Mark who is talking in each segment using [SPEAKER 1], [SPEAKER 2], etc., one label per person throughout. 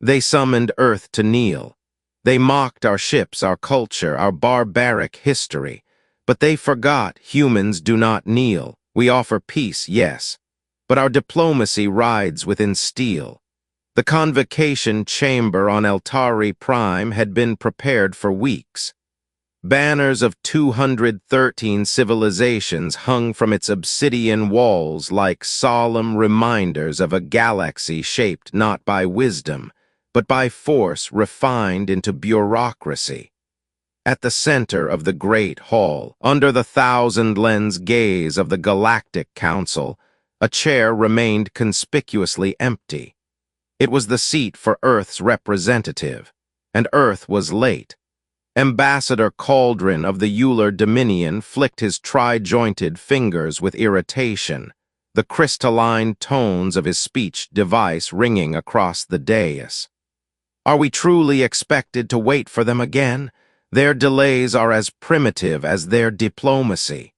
[SPEAKER 1] They summoned Earth to kneel. They mocked our ships, our culture, our barbaric history. But they forgot humans do not kneel. We offer peace, yes, but our diplomacy rides within steel. The convocation chamber on Eltari Prime had been prepared for weeks. Banners of 213 civilizations hung from its obsidian walls like solemn reminders of a galaxy shaped not by wisdom, but by force refined into bureaucracy. At the center of the great hall, under the thousand-lens gaze of the Galactic Council, a chair remained conspicuously empty. It was the seat for Earth's representative, and Earth was late. Ambassador Cauldron of the Euler Dominion flicked his tri-jointed fingers with irritation, the crystalline tones of his speech device ringing across the dais. Are we truly expected to wait for them again? Their delays are as primitive as their diplomacy.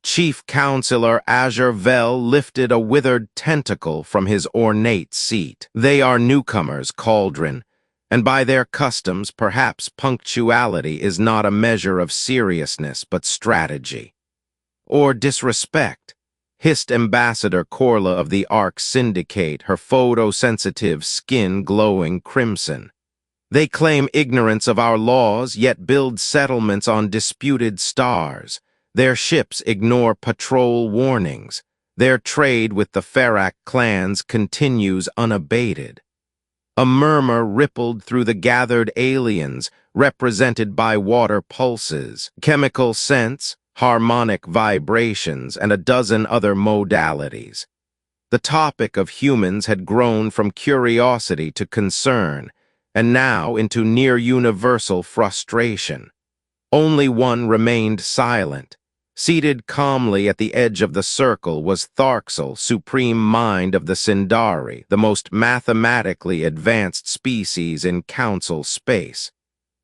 [SPEAKER 1] Chief Counselor Azure Vel lifted a withered tentacle from his ornate seat. They are newcomers, Cauldron, and by their customs, perhaps punctuality is not a measure of seriousness but strategy. Or disrespect, hissed Ambassador Corla of the Arc Syndicate, her photosensitive skin glowing crimson. They claim ignorance of our laws, yet build settlements on disputed stars. Their ships ignore patrol warnings. Their trade with the Ferak clans continues unabated. A murmur rippled through the gathered aliens, represented by water pulses, chemical scents, harmonic vibrations, and a dozen other modalities. The topic of humans had grown from curiosity to concern, and now into near-universal frustration. Only one remained silent. Seated calmly at the edge of the circle was Tharxel, supreme mind of the Sindari, the most mathematically advanced species in Council space.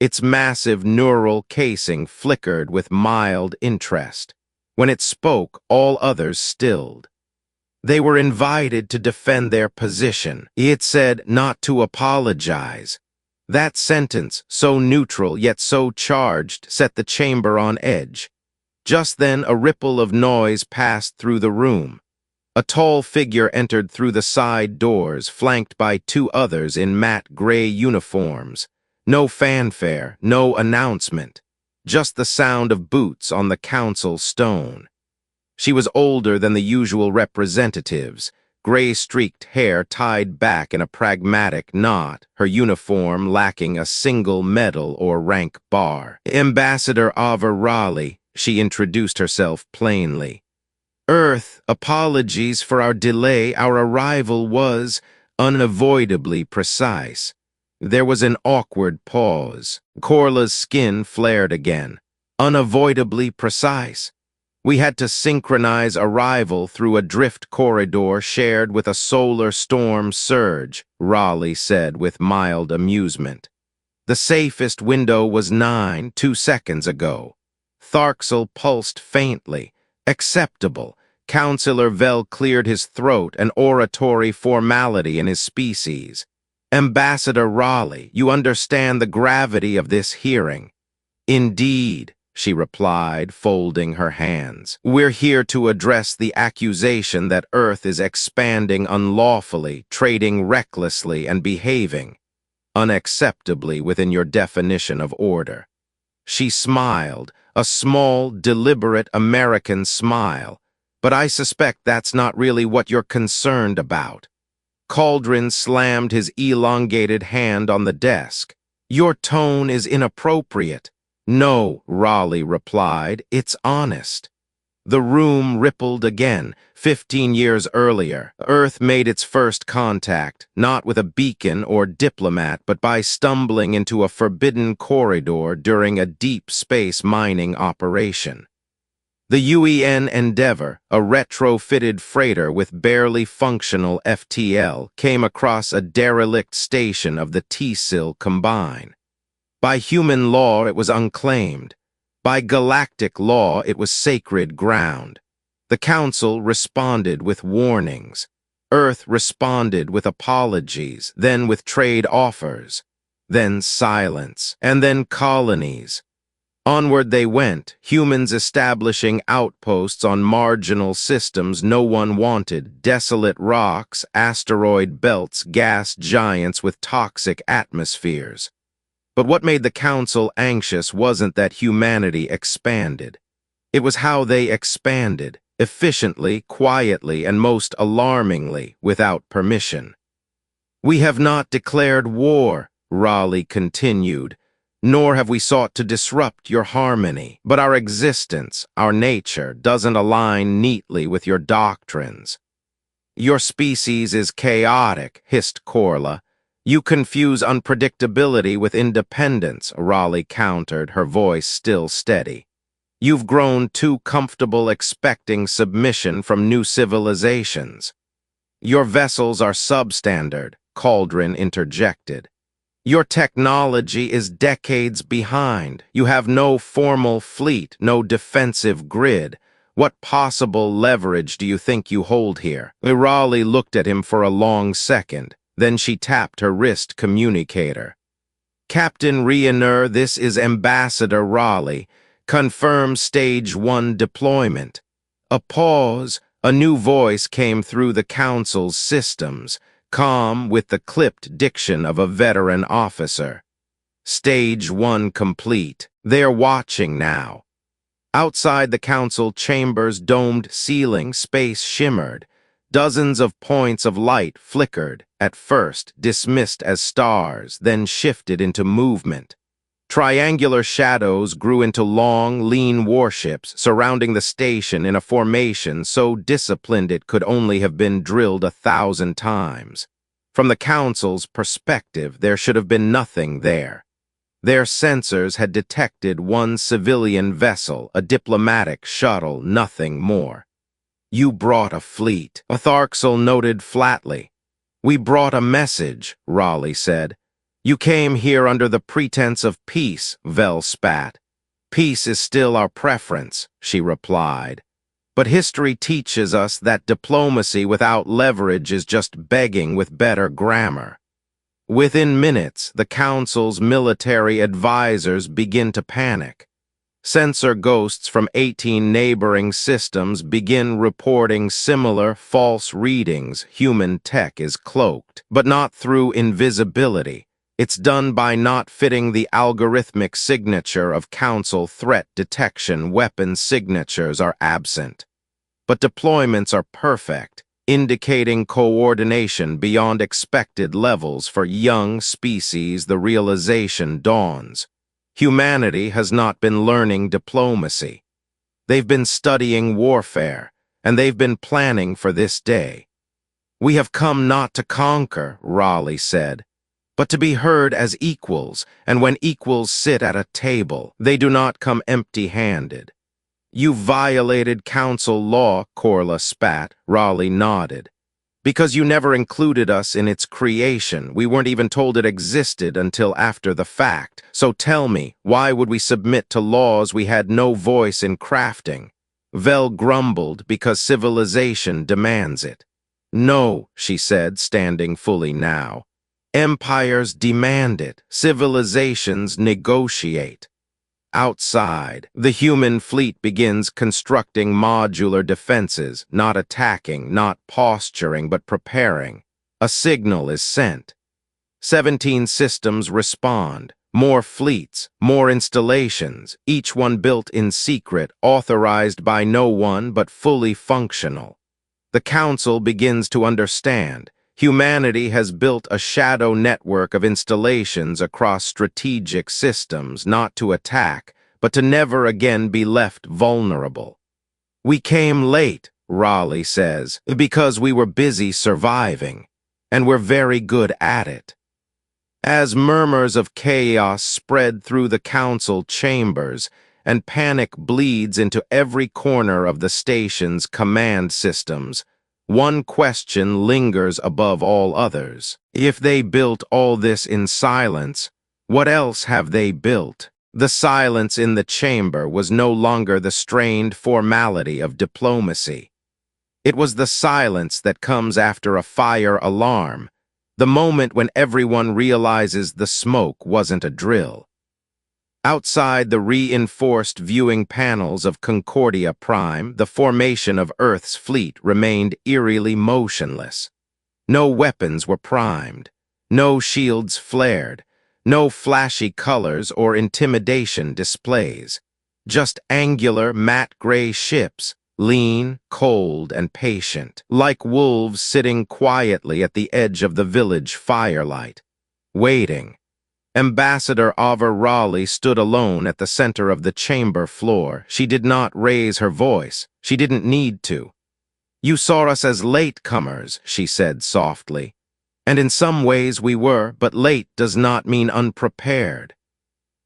[SPEAKER 1] Its massive neural casing flickered with mild interest. When it spoke, all others stilled. They were invited to defend their position. It said not to apologize. That sentence, so neutral yet so charged, set the chamber on edge. Just then, a ripple of noise passed through the room. A tall figure entered through the side doors, flanked by two others in matte gray uniforms. No fanfare, no announcement, just the sound of boots on the council stone. She was older than the usual representatives, gray-streaked hair tied back in a pragmatic knot, her uniform lacking a single medal or rank bar. Ambassador Ava Raleigh, she introduced herself plainly. Earth, apologies for our delay. Our arrival was unavoidably precise. There was an awkward pause. Corla's skin flared again. Unavoidably precise. We had to synchronize arrival through a drift corridor shared with a solar storm surge, Raleigh said with mild amusement. The safest window was 2 seconds ago. Tharxel pulsed faintly. Acceptable. Counselor Vel cleared his throat, an oratory formality in his species. Ambassador Raleigh, you understand the gravity of this hearing. Indeed, she replied, folding her hands. We're here to address the accusation that Earth is expanding unlawfully, trading recklessly, and behaving unacceptably within your definition of order. She smiled, a small, deliberate American smile, but I suspect that's not really what you're concerned about. Cauldron slammed his elongated hand on the desk. Your tone is inappropriate. No, Raleigh replied, it's honest. The room rippled again. 15 years earlier, Earth made its first contact, not with a beacon or diplomat, but by stumbling into a forbidden corridor during a deep space mining operation. The UEN Endeavour, a retrofitted freighter with barely functional FTL, came across a derelict station of the T-Sil Combine. By human law, it was unclaimed. By galactic law, it was sacred ground. The Council responded with warnings. Earth responded with apologies, then with trade offers, then silence, and then colonies. Onward they went, humans establishing outposts on marginal systems no one wanted, desolate rocks, asteroid belts, gas giants with toxic atmospheres. But what made the Council anxious wasn't that humanity expanded. It was how they expanded, efficiently, quietly, and most alarmingly, without permission. "We have not declared war," Raleigh continued, "nor have we sought to disrupt your harmony. But our existence, our nature, doesn't align neatly with your doctrines." "Your species is chaotic," hissed Corla. "You confuse unpredictability with independence," Raleigh countered, her voice still steady. "You've grown too comfortable expecting submission from new civilizations." "Your vessels are substandard," Cauldron interjected. "Your technology is decades behind. You have no formal fleet, no defensive grid. What possible leverage do you think you hold here?" Raleigh looked at him for a long second. Then she tapped her wrist communicator. "Captain Rayner, this is Ambassador Raleigh. Confirm Stage 1 deployment." A pause. A new voice came through the Council's systems, calm with the clipped diction of a veteran officer. "Stage 1 complete. They're watching now." Outside the Council chamber's domed ceiling, space shimmered. Dozens of points of light flickered, at first dismissed as stars, then shifted into movement. Triangular shadows grew into long, lean warships surrounding the station in a formation so disciplined it could only have been drilled 1,000 times. From the Council's perspective, there should have been nothing there. Their sensors had detected one civilian vessel, a diplomatic shuttle, nothing more. "You brought a fleet," Atharxel noted flatly. "We brought a message," Raleigh said. "You came here under the pretense of peace," Vel spat. "Peace is still our preference," she replied. "But history teaches us that diplomacy without leverage is just begging with better grammar." Within minutes, the Council's military advisors begin to panic. Sensor ghosts from 18 neighboring systems begin reporting similar false readings. Human tech is cloaked, but not through invisibility. It's done by not fitting the algorithmic signature of Council threat detection. Weapon signatures are absent. But deployments are perfect, indicating coordination beyond expected levels for young species. The realization dawns. Humanity has not been learning diplomacy. They've been studying warfare, and they've been planning for this day. "We have come not to conquer," Raleigh said, "but to be heard as equals, and when equals sit at a table, they do not come empty-handed." "You violated Council law," Corla spat. Raleigh nodded. "Because you never included us in its creation. We weren't even told it existed until after the fact. So tell me, why would we submit to laws we had no voice in crafting?" Vel grumbled, "Because civilization demands it." "No," she said, standing fully now. "Empires demand it. Civilizations negotiate." Outside, the human fleet begins constructing modular defenses, not attacking, not posturing, but preparing. A signal is sent. 17 systems respond. More fleets, more installations, each one built in secret, authorized by no one, but fully functional. The Council begins to understand. Humanity has built a shadow network of installations across strategic systems, not to attack, but to never again be left vulnerable. "We came late," Raleigh says, "because we were busy surviving, and we're very good at it." As murmurs of chaos spread through the Council chambers, and panic bleeds into every corner of the station's command systems, one question lingers above all others. If they built all this in silence, what else have they built? The silence in the chamber was no longer the strained formality of diplomacy. It was the silence that comes after a fire alarm, the moment when everyone realizes the smoke wasn't a drill. Outside the reinforced viewing panels of Concordia Prime, the formation of Earth's fleet remained eerily motionless. No weapons were primed, no shields flared, no flashy colors or intimidation displays. Just angular, matte gray ships, lean, cold, and patient, like wolves sitting quietly at the edge of the village firelight, waiting. Ambassador Ava Raleigh stood alone at the center of the chamber floor. She did not raise her voice. She didn't need to. "You saw us as latecomers," she said softly. "And in some ways we were, but late does not mean unprepared.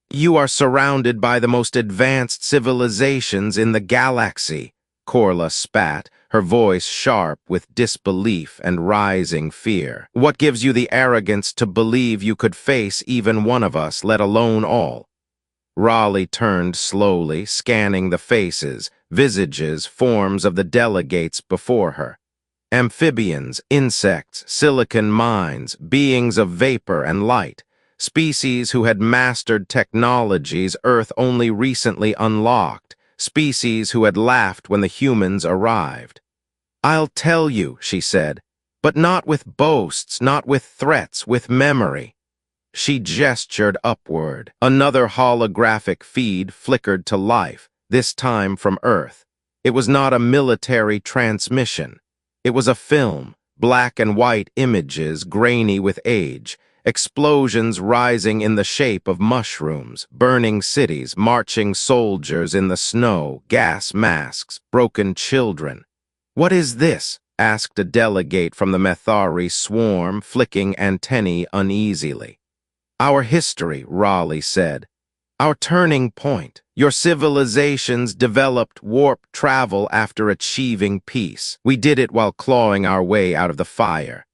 [SPEAKER 1] You are surrounded by the most advanced civilizations in the galaxy." Corla spat, her voice sharp with disbelief and rising fear. "What gives you the arrogance to believe you could face even one of us, let alone all?" Raleigh turned slowly, scanning the faces, visages, forms of the delegates before her. Amphibians, insects, silicon mines, beings of vapor and light, species who had mastered technologies Earth only recently unlocked, species who had laughed when the humans arrived. "I'll tell you," she said, "but not with boasts, not with threats, with memory." She gestured upward. Another holographic feed flickered to life, this time from Earth. It was not a military transmission. It was a film, black and white images grainy with age, explosions rising in the shape of mushrooms, burning cities, marching soldiers in the snow, gas masks, broken children. "What is this?" asked a delegate from the Methari swarm, flicking antennae uneasily. "Our history," Raleigh said. "Our turning point. Your civilizations developed warp travel after achieving peace. We did it while clawing our way out of the fire."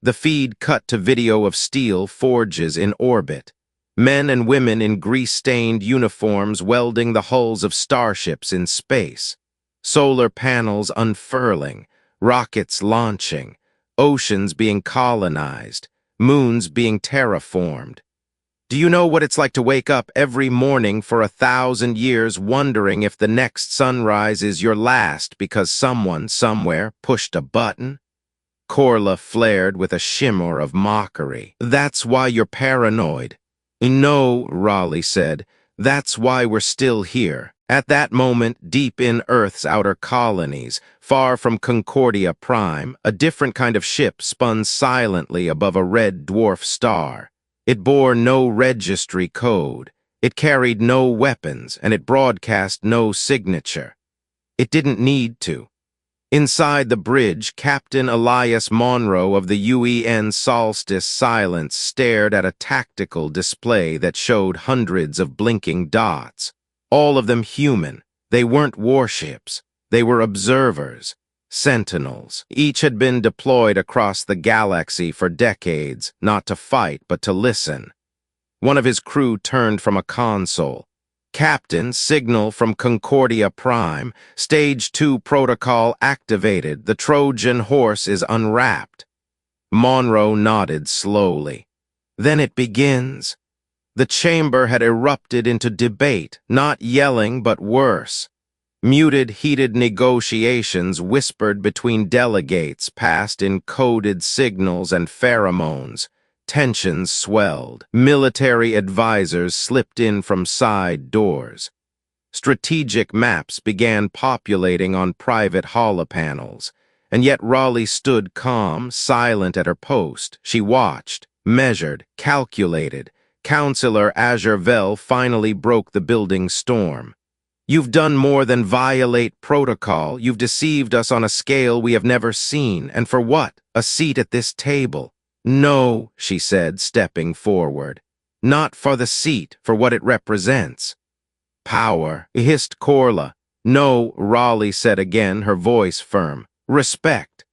[SPEAKER 1] The feed cut to video of steel forges in orbit. Men and women in grease-stained uniforms welding the hulls of starships in space. Solar panels unfurling, rockets launching, oceans being colonized, moons being terraformed. "Do you know what it's like to wake up every morning for 1,000 years wondering if the next sunrise is your last because someone somewhere pushed a button?" Corla flared with a shimmer of mockery. "That's why you're paranoid." "No," Raleigh said, "that's why we're still here." At that moment, deep in Earth's outer colonies, far from Concordia Prime, a different kind of ship spun silently above a red dwarf star. It bore no registry code, it carried no weapons, and it broadcast no signature. It didn't need to. Inside the bridge, Captain Elias Monroe of the UEN Solstice Silence stared at a tactical display that showed hundreds of blinking dots. All of them human. They weren't warships. They were observers, sentinels. Each had been deployed across the galaxy for decades, not to fight, but to listen. One of his crew turned from a console. "Captain, signal from Concordia Prime. Stage 2 protocol activated. The Trojan horse is unwrapped." Monroe nodded slowly. "Then it begins." The chamber had erupted into debate, not yelling but worse. Muted, heated negotiations whispered between delegates, passed in coded signals and pheromones. Tensions swelled. Military advisors slipped in from side doors. Strategic maps began populating on private holopanels, and yet Raleigh stood calm, silent at her post. She watched, measured, calculated. Counselor Azurvel finally broke the building storm. "You've done more than violate protocol. You've deceived us on a scale we have never seen. And for what? A seat at this table." "No," she said, stepping forward. "Not for the seat, for what it represents." "Power," hissed Corla. "No," Raleigh said again, her voice firm. "Respect."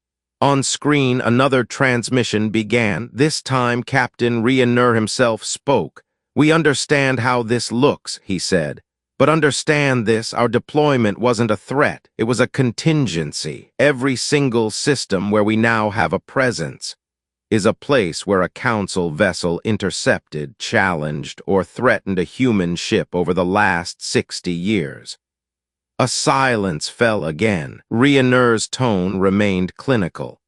[SPEAKER 1] On screen, another transmission began. This time, Captain Reinur himself spoke. "We understand how this looks," he said. But understand this, our deployment wasn't a threat, it was a contingency. Every single system where we now have a presence is a place where a council vessel intercepted, challenged, or threatened a human ship over the last 60 years. A silence fell again. Rhaenyra's tone remained clinical.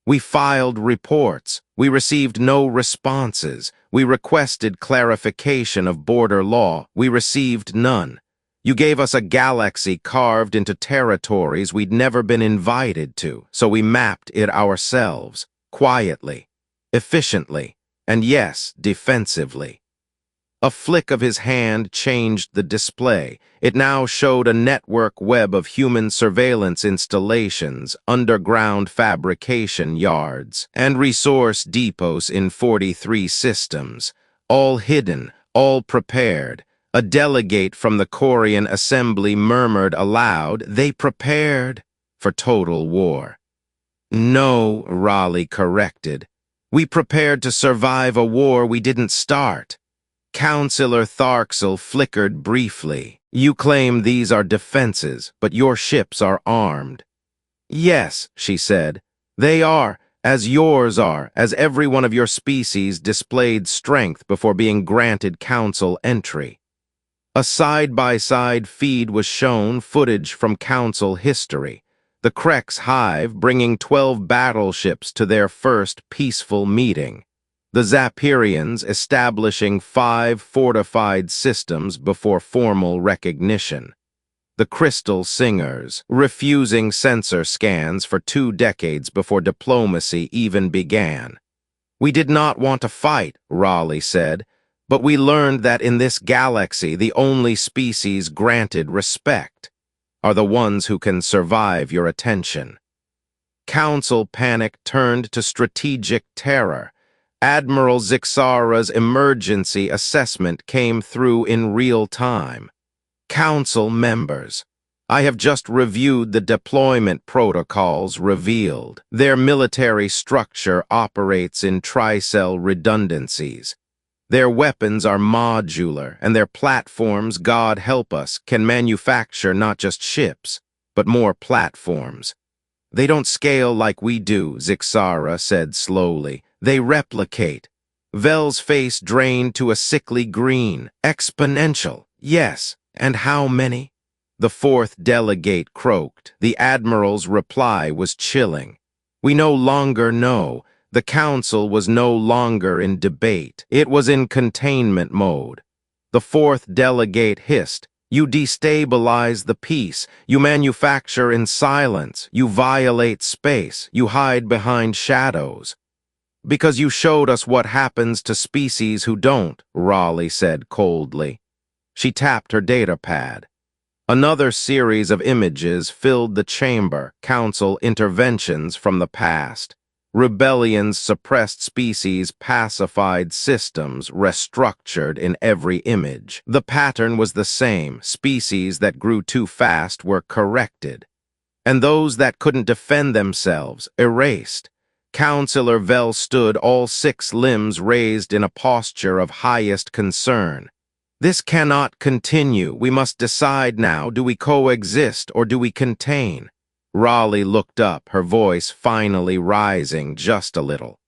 [SPEAKER 1] We filed reports. We received no responses. We requested clarification of border law. We received none. You gave us a galaxy carved into territories we'd never been invited to, so we mapped it ourselves, quietly, efficiently, and yes, defensively. A flick of his hand changed the display. It now showed a network web of human surveillance installations, underground fabrication yards, and resource depots in 43 systems, all hidden, all prepared. A delegate from the Corian Assembly murmured aloud, "They prepared for total war." "No," Raleigh corrected. "We prepared to survive a war we didn't start." Councillor Tharksel flickered briefly. "You claim these are defenses, but your ships are armed." "Yes," she said, "they are, as yours are, as every one of your species displayed strength before being granted council entry." A side-by-side feed was shown, footage from council history. The Krex Hive bringing 12 battleships to their first peaceful meeting. The Zapirians establishing 5 fortified systems before formal recognition. The Crystal Singers refusing sensor scans for 2 decades before diplomacy even began. "We did not want to fight," Raleigh said, "but we learned that in this galaxy the only species granted respect are the ones who can survive your attention." Council panic turned to strategic terror. Admiral Zixara's emergency assessment came through in real time. "Council members, I have just reviewed the deployment protocols revealed. Their military structure operates in tricell redundancies. Their weapons are modular, and their platforms, God help us, can manufacture not just ships, but more platforms. They don't scale like we do," Zixara said slowly. "They replicate." Vel's face drained to a sickly green. "Exponential, yes. And how many?" The fourth delegate croaked. The Admiral's reply was chilling. "We no longer know." The council was no longer in debate. It was in containment mode. The fourth delegate hissed, "You destabilize the peace. You manufacture in silence. You violate space. You hide behind shadows." "Because you showed us what happens to species who don't," Raleigh said coldly. She tapped her data pad. Another series of images filled the chamber, council interventions from the past. Rebellions, suppressed species, pacified systems, restructured in every image. The pattern was the same. Species that grew too fast were corrected, and those that couldn't defend themselves, erased. Councillor Vel stood, all 6 limbs raised in a posture of highest concern. "This cannot continue. We must decide now. Do we coexist or do we contain?" Raleigh looked up, her voice finally rising just a little.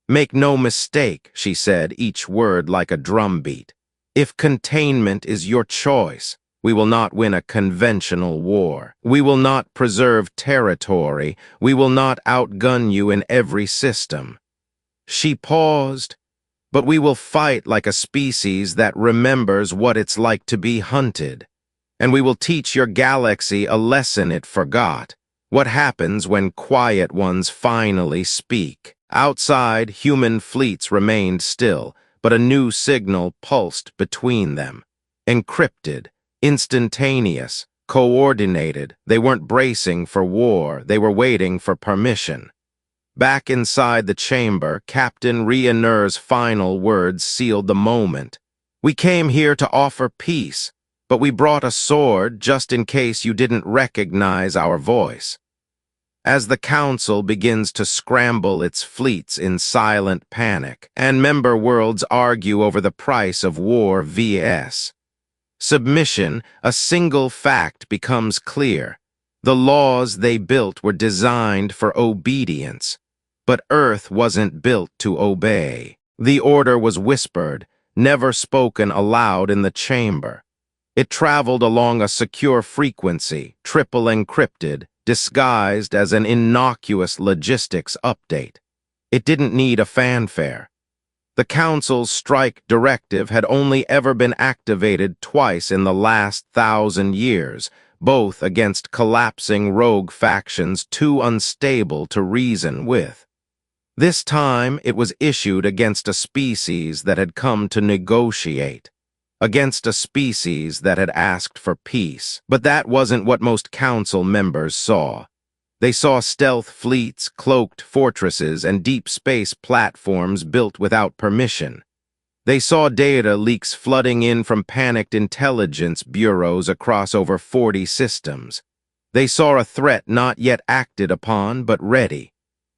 [SPEAKER 1] "Make no mistake," she said, each word like a drumbeat. "If containment is your choice, we will not win a conventional war. We will not preserve territory. We will not outgun you in every system." She paused. "But we will fight like a species that remembers what it's like to be hunted. And we will teach your galaxy a lesson it forgot. What happens when quiet ones finally speak?" Outside, human fleets remained still, but a new signal pulsed between them. Encrypted, instantaneous, coordinated. They weren't bracing for war, they were waiting for permission. Back inside the chamber, Captain Rhaenyra's final words sealed the moment. "We came here to offer peace, but we brought a sword just in case you didn't recognize our voice." As the Council begins to scramble its fleets in silent panic, and member worlds argue over the price of war vs. Submission, a single fact becomes clear. The laws they built were designed for obedience, but Earth wasn't built to obey. The order was whispered, never spoken aloud in the chamber. It traveled along a secure frequency, triple encrypted, disguised as an innocuous logistics update. It didn't need a fanfare. The Council's strike directive had only ever been activated twice in the last 1,000 years, both against collapsing rogue factions too unstable to reason with. This time it was issued against a species that had come to negotiate, against a species that had asked for peace. But that wasn't what most Council members saw. They saw stealth fleets, cloaked fortresses, and deep space platforms built without permission. They saw data leaks flooding in from panicked intelligence bureaus across over 40 systems. They saw a threat not yet acted upon, but ready.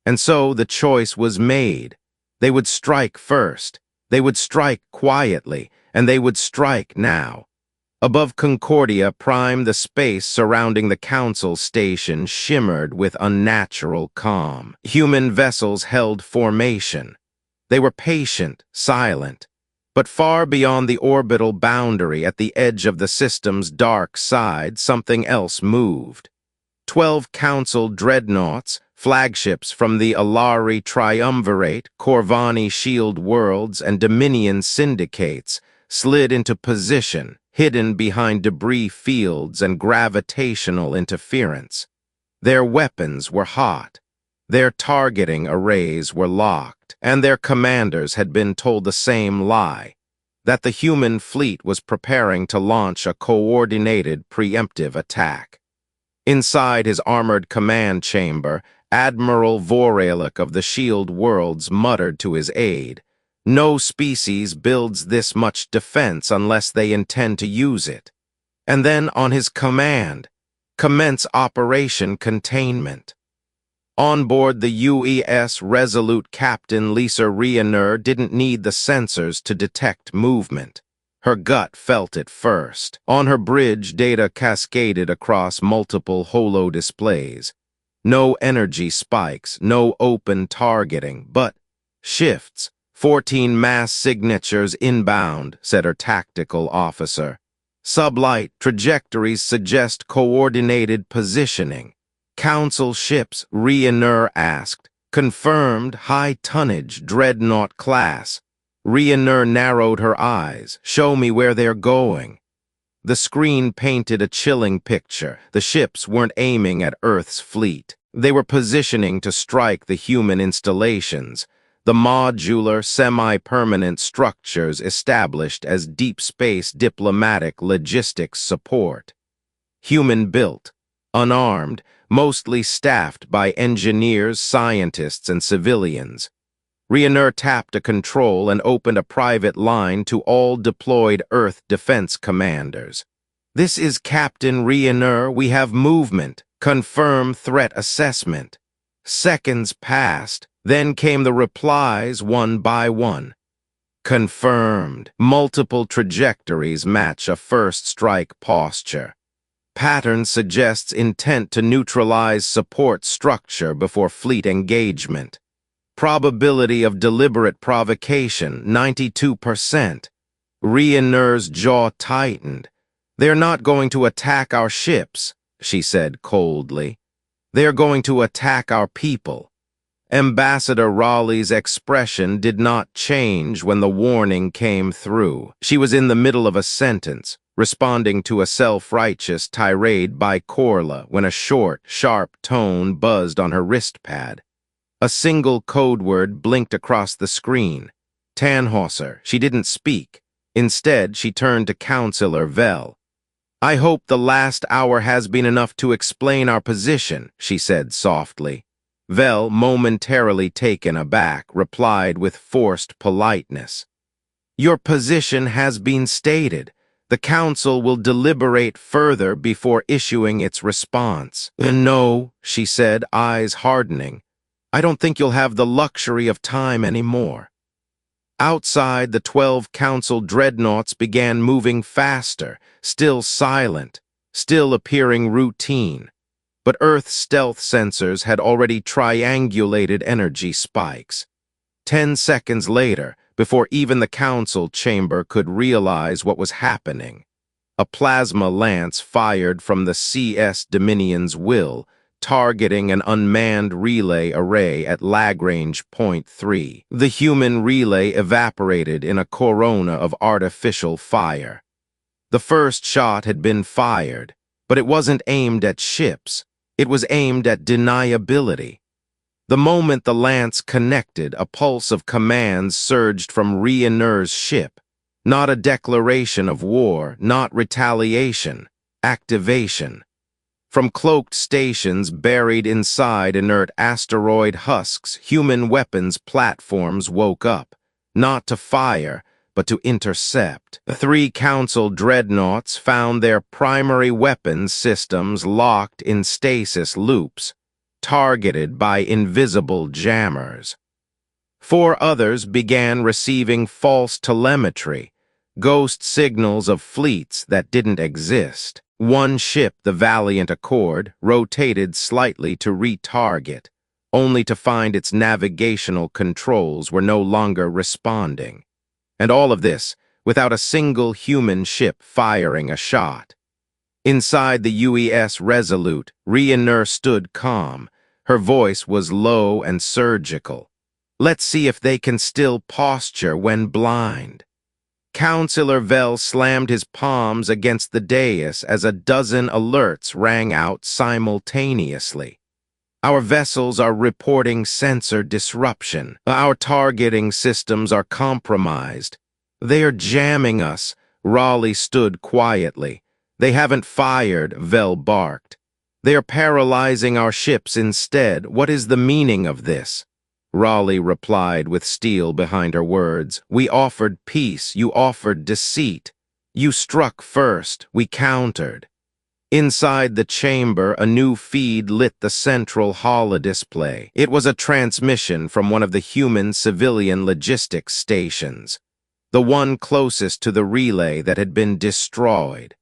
[SPEAKER 1] And so the choice was made. They would strike first. They would strike quietly, and they would strike now. Above Concordia Prime, the space surrounding the Council station shimmered with unnatural calm. Human vessels held formation. They were patient, silent. But far beyond the orbital boundary at the edge of the system's dark side, something else moved. 12 Council dreadnoughts, flagships from the Alari Triumvirate, Corvani Shield Worlds, and Dominion syndicates, slid into position, hidden behind debris fields and gravitational interference. Their weapons were hot. Their targeting arrays were locked, and their commanders had been told the same lie, that the human fleet was preparing to launch a coordinated preemptive attack. Inside his armored command chamber, Admiral Voralik of the Shield Worlds muttered to his aide, "No species builds this much defense unless they intend to use it." And then, on his command, "Commence Operation Containment." On board the UES Resolute, Captain Lisa Riener didn't need the sensors to detect movement. Her gut felt it first. On her bridge, data cascaded across multiple holo displays. No energy spikes, no open targeting, but shifts. 14 mass signatures inbound, said her tactical officer. Sublight trajectories suggest coordinated positioning. Council ships, Riener asked. Confirmed high-tonnage dreadnought class. Riener narrowed her eyes. Show me where they're going. The screen painted a chilling picture. The ships weren't aiming at Earth's fleet. They were positioning to strike the human installations, the modular, semi-permanent structures established as deep space diplomatic logistics support. Human-built, unarmed, mostly staffed by engineers, scientists, and civilians. Riener tapped a control and opened a private line to all deployed Earth defense commanders. "This is Captain Riener. We have movement. Confirm threat assessment." Seconds passed. Then came the replies one by one. Confirmed. Multiple trajectories match a first strike posture. Pattern suggests intent to neutralize support structure before fleet engagement. Probability of deliberate provocation, 92%. Riener's jaw tightened. "They're not going to attack our ships," she said coldly. "They're going to attack our people." Ambassador Raleigh's expression did not change when the warning came through. She was in the middle of a sentence, responding to a self-righteous tirade by Corla when a short, sharp tone buzzed on her wrist pad. A single code word blinked across the screen. Tannhäuser. She didn't speak. Instead, she turned to Councillor Vell. "I hope the last hour has been enough to explain our position," she said softly. Vell, momentarily taken aback, replied with forced politeness. "Your position has been stated. The Council will deliberate further before issuing its response." "No," she said, eyes hardening. "I don't think you'll have the luxury of time anymore." Outside, the 12 Council dreadnoughts began moving faster, still silent, still appearing routine. But Earth's stealth sensors had already triangulated energy spikes. 10 seconds later, before even the Council chamber could realize what was happening, a plasma lance fired from the CS Dominion's will, targeting an unmanned relay array at Lagrange Point 3. The human relay evaporated in a corona of artificial fire. The first shot had been fired, but it wasn't aimed at ships. It was aimed at deniability. The moment the lance connected, a pulse of commands surged from Riener's ship. Not a declaration of war, not retaliation, activation. From cloaked stations buried inside inert asteroid husks, human weapons platforms woke up, not to fire, but to intercept. The 3 Council dreadnoughts found their primary weapons systems locked in stasis loops, targeted by invisible jammers. 4 others began receiving false telemetry, ghost signals of fleets that didn't exist. One ship, the Valiant Accord, rotated slightly to retarget, only to find its navigational controls were no longer responding. And all of this without a single human ship firing a shot. Inside the UES Resolute, Riener stood calm. Her voice was low and surgical. Let's see if they can still posture when blind. Councillor Vell slammed his palms against the dais as a dozen alerts rang out simultaneously. Our vessels are reporting sensor disruption. Our targeting systems are compromised. They are jamming us. Raleigh stood quietly. They haven't fired, Vell barked. They are paralyzing our ships instead. What is the meaning of this? Raleigh replied with steel behind her words. We offered peace, you offered deceit. You struck first, we countered. Inside the chamber, a new feed lit the central holodisplay. It was a transmission from one of the human civilian logistics stations, the one closest to the relay that had been destroyed.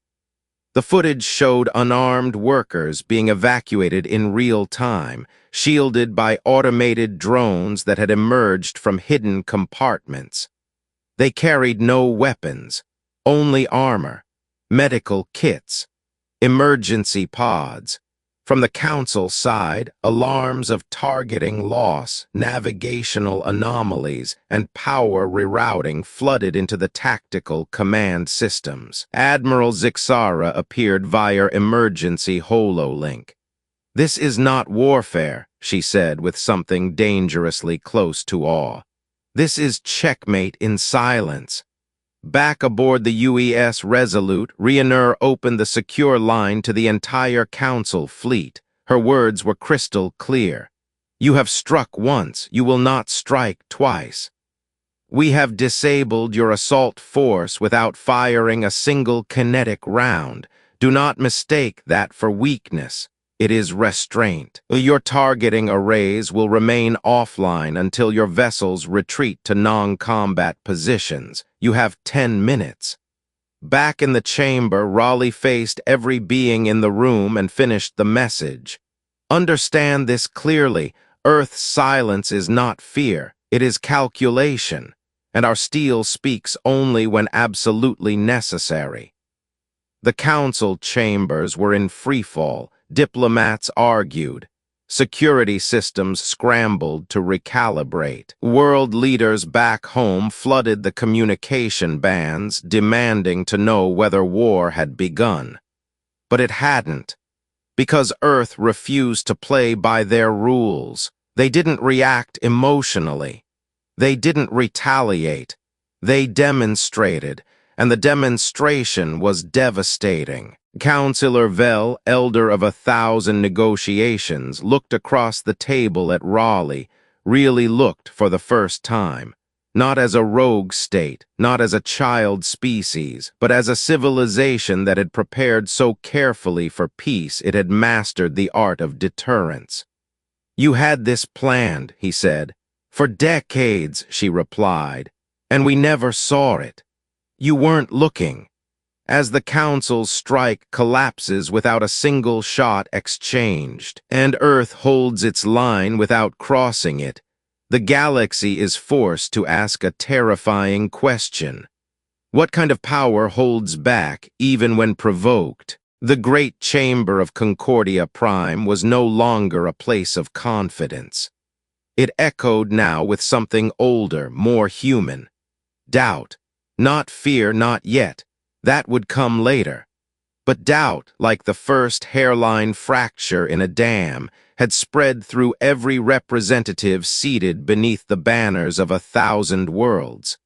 [SPEAKER 1] The footage showed unarmed workers being evacuated in real time, shielded by automated drones that had emerged from hidden compartments. They carried no weapons, only armor, medical kits, emergency pods. From the Council side, alarms of targeting loss, navigational anomalies, and power rerouting flooded into the tactical command systems. Admiral Zixara appeared via emergency hololink. This is not warfare, she said with something dangerously close to awe. This is checkmate in silence. Back aboard the UES Resolute, Riener opened the secure line to the entire Council fleet. Her words were crystal clear. You have struck once, you will not strike twice. We have disabled your assault force without firing a single kinetic round. Do not mistake that for weakness. It is restraint. Your targeting arrays will remain offline until your vessels retreat to non-combat positions. You have 10 minutes. Back in the chamber, Raleigh faced every being in the room and finished the message. Understand this clearly. Earth's silence is not fear. It is calculation. And our steel speaks only when absolutely necessary. The Council chambers were in freefall. Diplomats argued. Security systems scrambled to recalibrate. World leaders back home flooded the communication bands, demanding to know whether war had begun. But it hadn't, because Earth refused to play by their rules. They didn't react emotionally. They didn't retaliate. They demonstrated, and the demonstration was devastating. Councillor Vell, elder of 1,000 negotiations, looked across the table at Raleigh, really looked for the first time. Not as a rogue state, not as a child species, but as a civilization that had prepared so carefully for peace it had mastered the art of deterrence. You had this planned, he said. For decades, she replied. And we never saw it. You weren't looking. As the Council's strike collapses without a single shot exchanged, and Earth holds its line without crossing it, the galaxy is forced to ask a terrifying question. What kind of power holds back even when provoked? The great chamber of Concordia Prime was no longer a place of confidence. It echoed now with something older, more human. Doubt. Not fear, not yet. That would come later. But doubt, like the first hairline fracture in a dam, had spread through every representative seated beneath the banners of 1,000 worlds.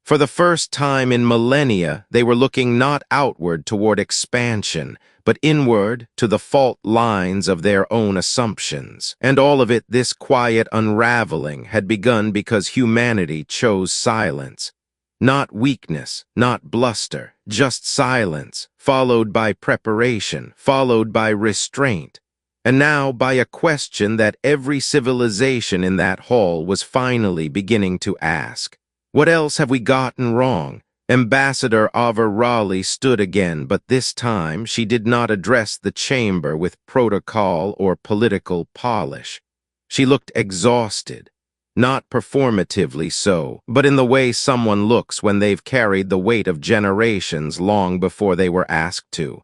[SPEAKER 1] For the first time in millennia, they were looking not outward toward expansion, but inward to the fault lines of their own assumptions. And all of it, this quiet unraveling, had begun because humanity chose silence. Not weakness, not bluster, just silence, followed by preparation, followed by restraint, and now by a question that every civilization in that hall was finally beginning to ask. What else have we gotten wrong? Ambassador Ava Raleigh stood again, but this time she did not address the chamber with protocol or political polish. She looked exhausted. Not performatively so, but in the way someone looks when they've carried the weight of generations long before they were asked to.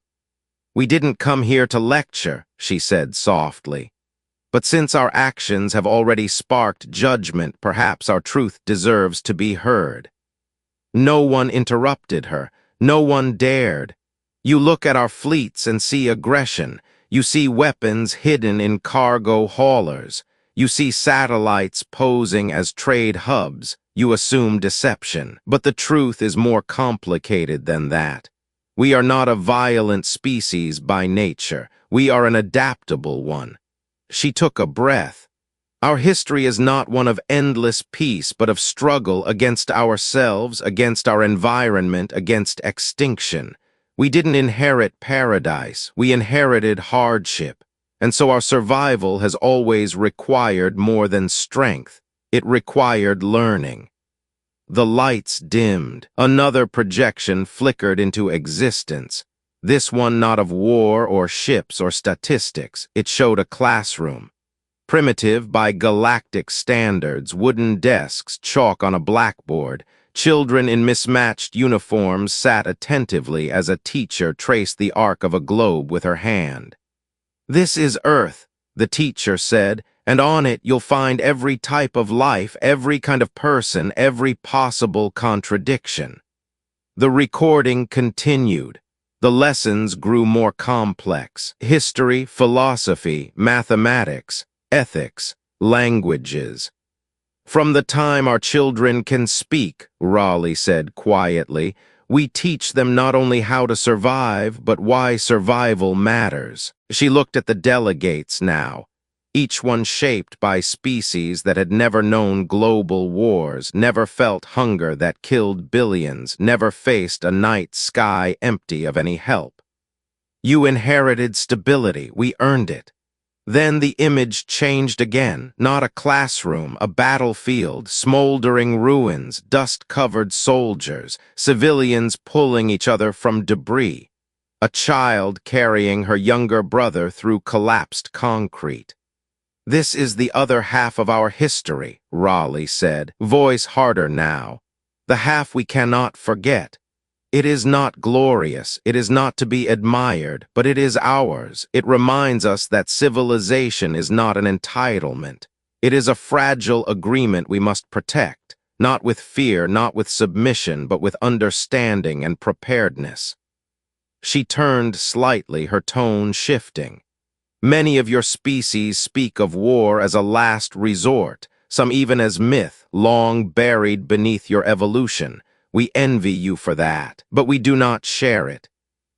[SPEAKER 1] "We didn't come here to lecture," she said softly. "But since our actions have already sparked judgment, perhaps our truth deserves to be heard." No one interrupted her. No one dared. You look at our fleets and see aggression. You see weapons hidden in cargo haulers. You see satellites posing as trade hubs. You assume deception. But the truth is more complicated than that. We are not a violent species by nature. We are an adaptable one. She took a breath. Our history is not one of endless peace, but of struggle against ourselves, against our environment, against extinction. We didn't inherit paradise. We inherited hardship. And so our survival has always required more than strength. It required learning. The lights dimmed. Another projection flickered into existence. This one not of war or ships or statistics. It showed a classroom. Primitive by galactic standards, wooden desks, chalk on a blackboard. Children in mismatched uniforms sat attentively as a teacher traced the arc of a globe with her hand. "This is Earth," the teacher said, "and on it you'll find every type of life, every kind of person, every possible contradiction." The recording continued. The lessons grew more complex. History, philosophy, mathematics, ethics, languages. "From the time our children can speak," Raleigh said quietly, "we teach them not only how to survive, but why survival matters." She looked at the delegates now, each one shaped by species that had never known global wars, never felt hunger that killed billions, never faced a night sky empty of any help. "You inherited stability. We earned it." Then the image changed again, not a classroom, a battlefield, smoldering ruins, dust-covered soldiers, civilians pulling each other from debris, a child carrying her younger brother through collapsed concrete. "This is the other half of our history," Raleigh said, voice harder now. "The half we cannot forget. It is not glorious, it is not to be admired, but it is ours. It reminds us that civilization is not an entitlement. It is a fragile agreement we must protect, not with fear, not with submission, but with understanding and preparedness." She turned slightly, her tone shifting. "Many of your species speak of war as a last resort, some even as myth, long buried beneath your evolution. We envy you for that, but we do not share it."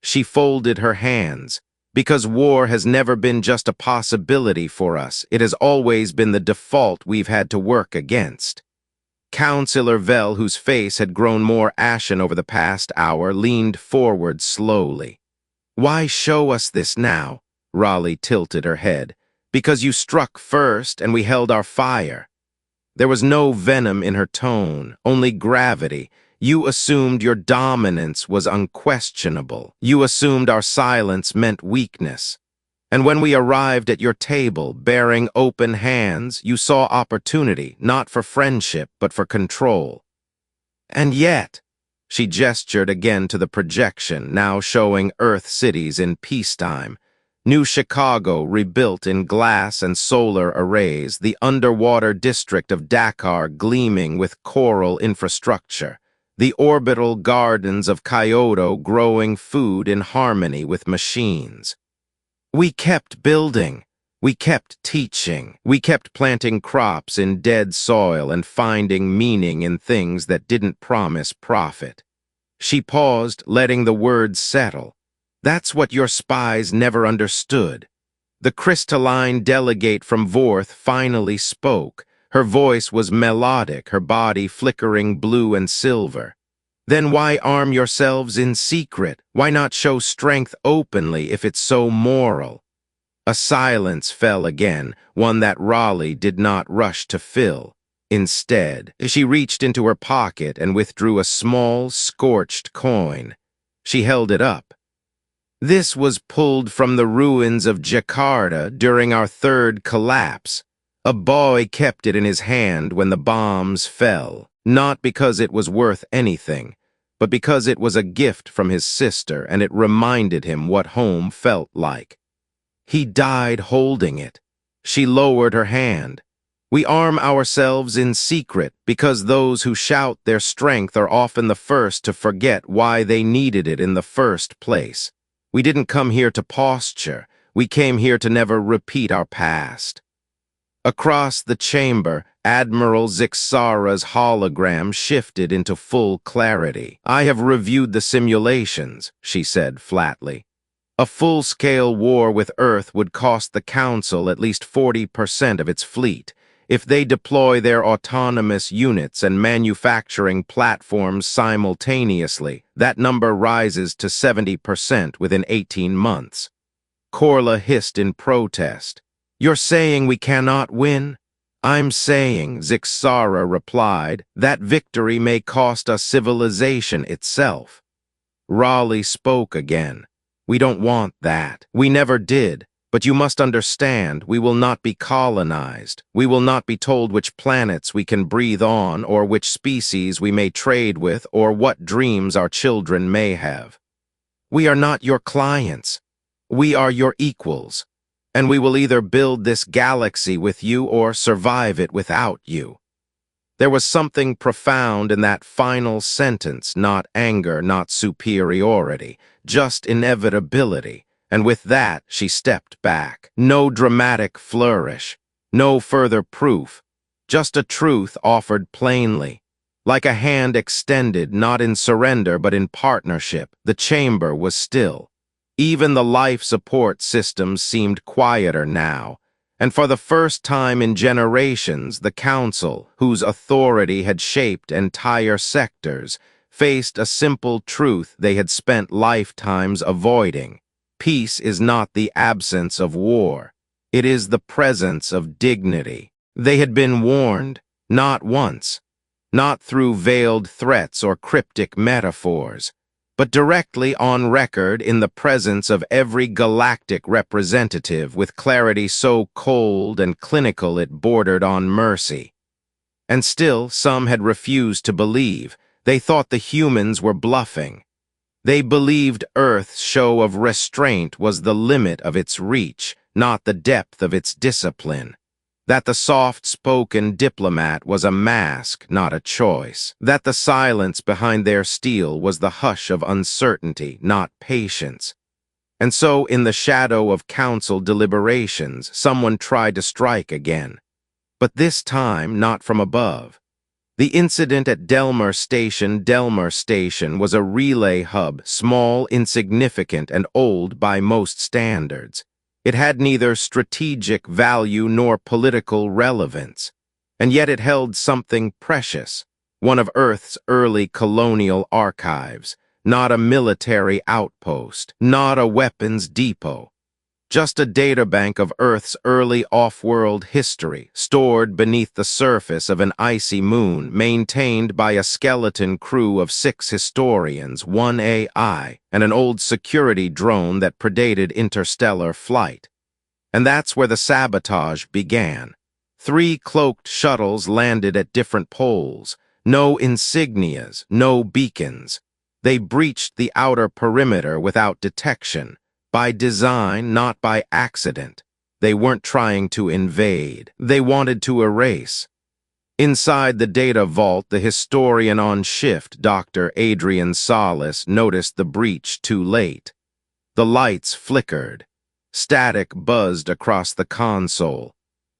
[SPEAKER 1] She folded her hands. "Because war has never been just a possibility for us. It has always been the default we've had to work against." Councillor Vell, whose face had grown more ashen over the past hour, leaned forward slowly. "Why show us this now?" Raleigh tilted her head. "Because you struck first and we held our fire." There was no venom in her tone, only gravity. You assumed your dominance was unquestionable. You assumed our silence meant weakness. And when we arrived at your table, bearing open hands, you saw opportunity, not for friendship, but for control. And yet, she gestured again to the projection, now showing Earth cities in peacetime. New Chicago rebuilt in glass and solar arrays, the underwater district of Dakar gleaming with coral infrastructure, the orbital gardens of Kyoto growing food in harmony with machines. We kept building. We kept teaching. We kept planting crops in dead soil and finding meaning in things that didn't promise profit. She paused, letting the words settle. That's what your spies never understood. The crystalline delegate from Vorth finally spoke. Her voice was melodic, her body flickering blue and silver. Then why arm yourselves in secret? Why not show strength openly if it's so moral? A silence fell again, one that Raleigh did not rush to fill. Instead, she reached into her pocket and withdrew a small, scorched coin. She held it up. This was pulled from the ruins of Jakarta during our third collapse. A boy kept it in his hand when the bombs fell, not because it was worth anything, but because it was a gift from his sister and it reminded him what home felt like. He died holding it. She lowered her hand. We arm ourselves in secret because those who shout their strength are often the first to forget why they needed it in the first place. We didn't come here to posture. We came here to never repeat our past. Across the chamber, Admiral Zixara's hologram shifted into full clarity. I have reviewed the simulations, she said flatly. A full-scale war with Earth would cost the Council at least 40% of its fleet. If they deploy their autonomous units and manufacturing platforms simultaneously, that number rises to 70% within 18 months. Corla hissed in protest. You're saying we cannot win? I'm saying, Zixara replied, that victory may cost us civilization itself. Raleigh spoke again. We don't want that. We never did. But you must understand, we will not be colonized. We will not be told which planets we can breathe on, or which species we may trade with, or what dreams our children may have. We are not your clients. We are your equals. And we will either build this galaxy with you or survive it without you. There was something profound in that final sentence, not anger, not superiority, just inevitability. And with that, she stepped back. No dramatic flourish, no further proof, just a truth offered plainly. Like a hand extended, not in surrender but in partnership, the chamber was still. Even the life support systems seemed quieter now. And for the first time in generations, the Council, whose authority had shaped entire sectors, faced a simple truth they had spent lifetimes avoiding. Peace is not the absence of war. It is the presence of dignity. They had been warned, not once, not through veiled threats or cryptic metaphors, but directly on record in the presence of every galactic representative with clarity so cold and clinical it bordered on mercy. And still, some had refused to believe. They thought the humans were bluffing. They believed Earth's show of restraint was the limit of its reach, not the depth of its discipline. That the soft-spoken diplomat was a mask, not a choice. That the silence behind their steel was the hush of uncertainty, not patience. And so, in the shadow of council deliberations, someone tried to strike again. But this time, not from above. The incident at Delmer Station was a relay hub, small, insignificant, and old by most standards. It had neither strategic value nor political relevance, and yet it held something precious, one of Earth's early colonial archives, not a military outpost, not a weapons depot. just a databank of Earth's early off-world history, stored beneath the surface of an icy moon, maintained by a skeleton crew of 6 historians, 1 AI, and an old security drone that predated interstellar flight. And that's where the sabotage began. 3 cloaked shuttles landed at different poles. No insignias, no beacons. They breached the outer perimeter without detection. By design, not by accident. They weren't trying to invade. They wanted to erase. Inside the data vault, the historian on shift, Dr. Adrian Salas, noticed the breach too late. The lights flickered. Static buzzed across the console.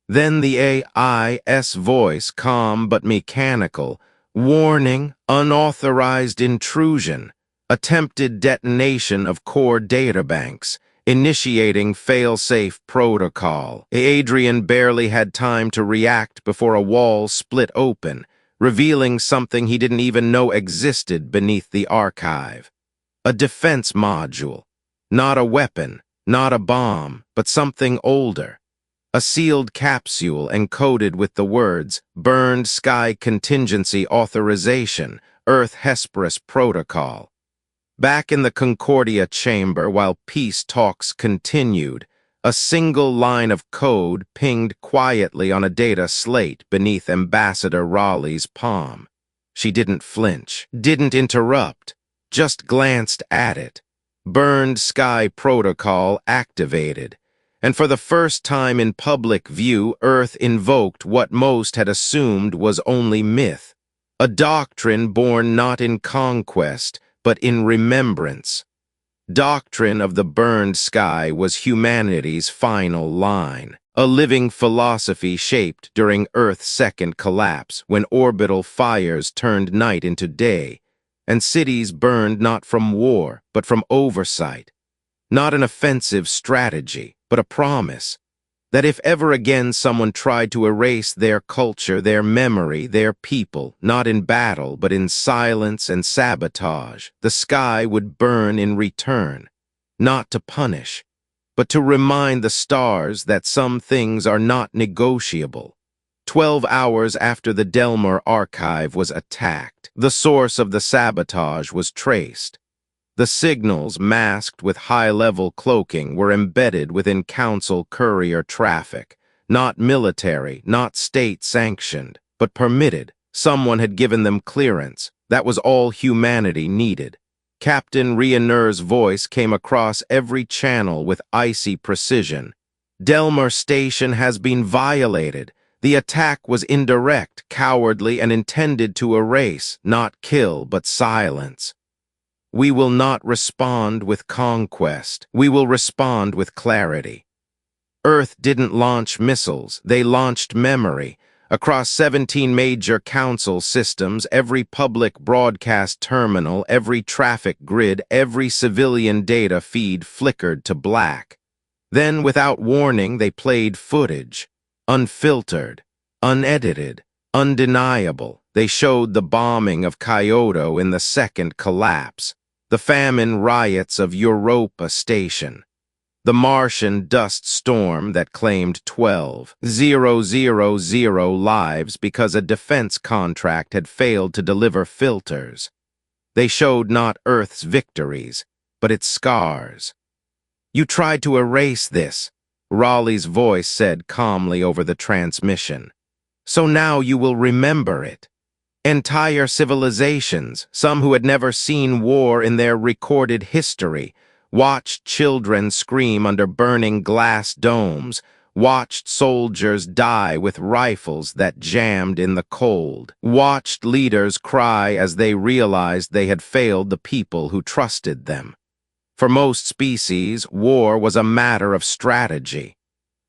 [SPEAKER 1] Then the AI's voice, calm but mechanical, warning, unauthorized intrusion. Attempted detonation of core databanks, initiating fail-safe protocol. Adrian barely had time to react before a wall split open, revealing something he didn't even know existed beneath the archive. A defense module. Not a weapon, not a bomb, but something older. A sealed capsule encoded with the words, Burned Sky Contingency Authorization, Earth Hesperus Protocol. Back in the Concordia chamber, while peace talks continued, a single line of code pinged quietly on a data slate beneath Ambassador Raleigh's palm. She didn't flinch, didn't interrupt, just glanced at it. Burned Sky Protocol activated, and for the first time in public view, Earth invoked what most had assumed was only myth, a doctrine born not in conquest, but in remembrance. Doctrine of the burned sky was humanity's final line, a living philosophy shaped during Earth's second collapse, when orbital fires turned night into day, and cities burned not from war, but from oversight. Not an offensive strategy, but a promise that if ever again someone tried to erase their culture, their memory, their people, not in battle, but in silence and sabotage, the sky would burn in return, not to punish, but to remind the stars that some things are not negotiable. 12 hours after the Delmar archive was attacked, the source of the sabotage was traced. The signals, masked with high-level cloaking, were embedded within Council courier traffic. Not military, not state-sanctioned, but permitted. Someone had given them clearance. That was all humanity needed. Captain Riener's voice came across every channel with icy precision. Delmar Station has been violated. The attack was indirect, cowardly, and intended to erase, not kill, but silence. We will not respond with conquest. We will respond with clarity. Earth didn't launch missiles. They launched memory. Across 17 major council systems, every public broadcast terminal, every traffic grid, every civilian data feed flickered to black. Then, without warning, they played footage. Unfiltered, unedited, undeniable. They showed the bombing of Kyoto in the second collapse. The famine riots of Europa Station, the Martian dust storm that claimed 12,000 lives because a defense contract had failed to deliver filters. They showed not Earth's victories, but its scars. You tried to erase this, Raleigh's voice said calmly over the transmission. So now you will remember it. Entire civilizations, some who had never seen war in their recorded history, watched children scream under burning glass domes, watched soldiers die with rifles that jammed in the cold, watched leaders cry as they realized they had failed the people who trusted them. For most species, war was a matter of strategy.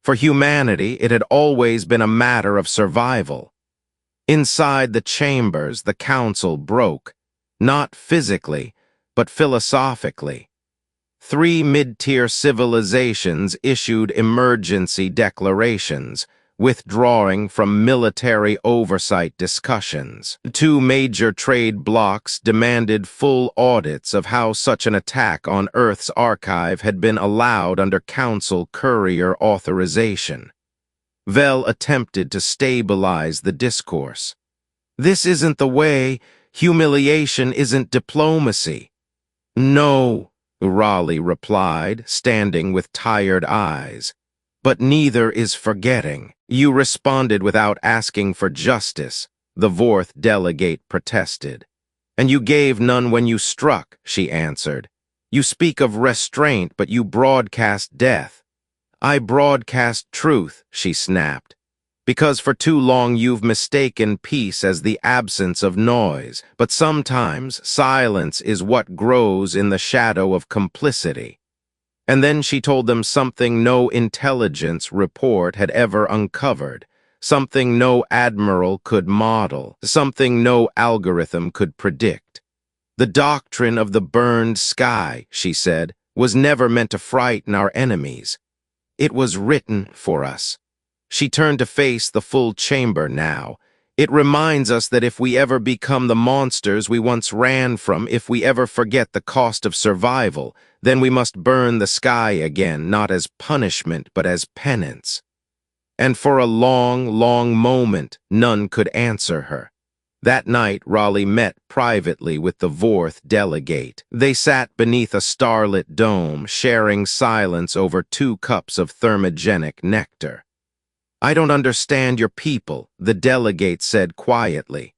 [SPEAKER 1] For humanity, it had always been a matter of survival. Inside the chambers, the council broke, not physically, but philosophically. 3 mid-tier civilizations issued emergency declarations, withdrawing from military oversight discussions. Two major trade blocs demanded full audits of how such an attack on Earth's archive had been allowed under Council courier authorization. Vel attempted to stabilize the discourse. "This isn't the way. Humiliation isn't diplomacy." "No," Raleigh replied, standing with tired eyes. "But neither is forgetting. You responded without asking for justice," the Vorth delegate protested. "And you gave none when you struck," she answered. "You speak of restraint, but you broadcast death." "I broadcast truth," she snapped. "Because for too long you've mistaken peace as the absence of noise, but sometimes silence is what grows in the shadow of complicity." And then she told them something no intelligence report had ever uncovered, something no admiral could model, something no algorithm could predict. "The doctrine of the burned sky," she said, "was never meant to frighten our enemies. It was written for us." She turned to face the full chamber now. "It reminds us that if we ever become the monsters we once ran from, if we ever forget the cost of survival, then we must burn the sky again, not as punishment, but as penance." And for a long, long moment, none could answer her. That night, Raleigh met privately with the Vorth delegate. They sat beneath a starlit dome, sharing silence over 2 cups of thermogenic nectar. "I don't understand your people," the delegate said quietly.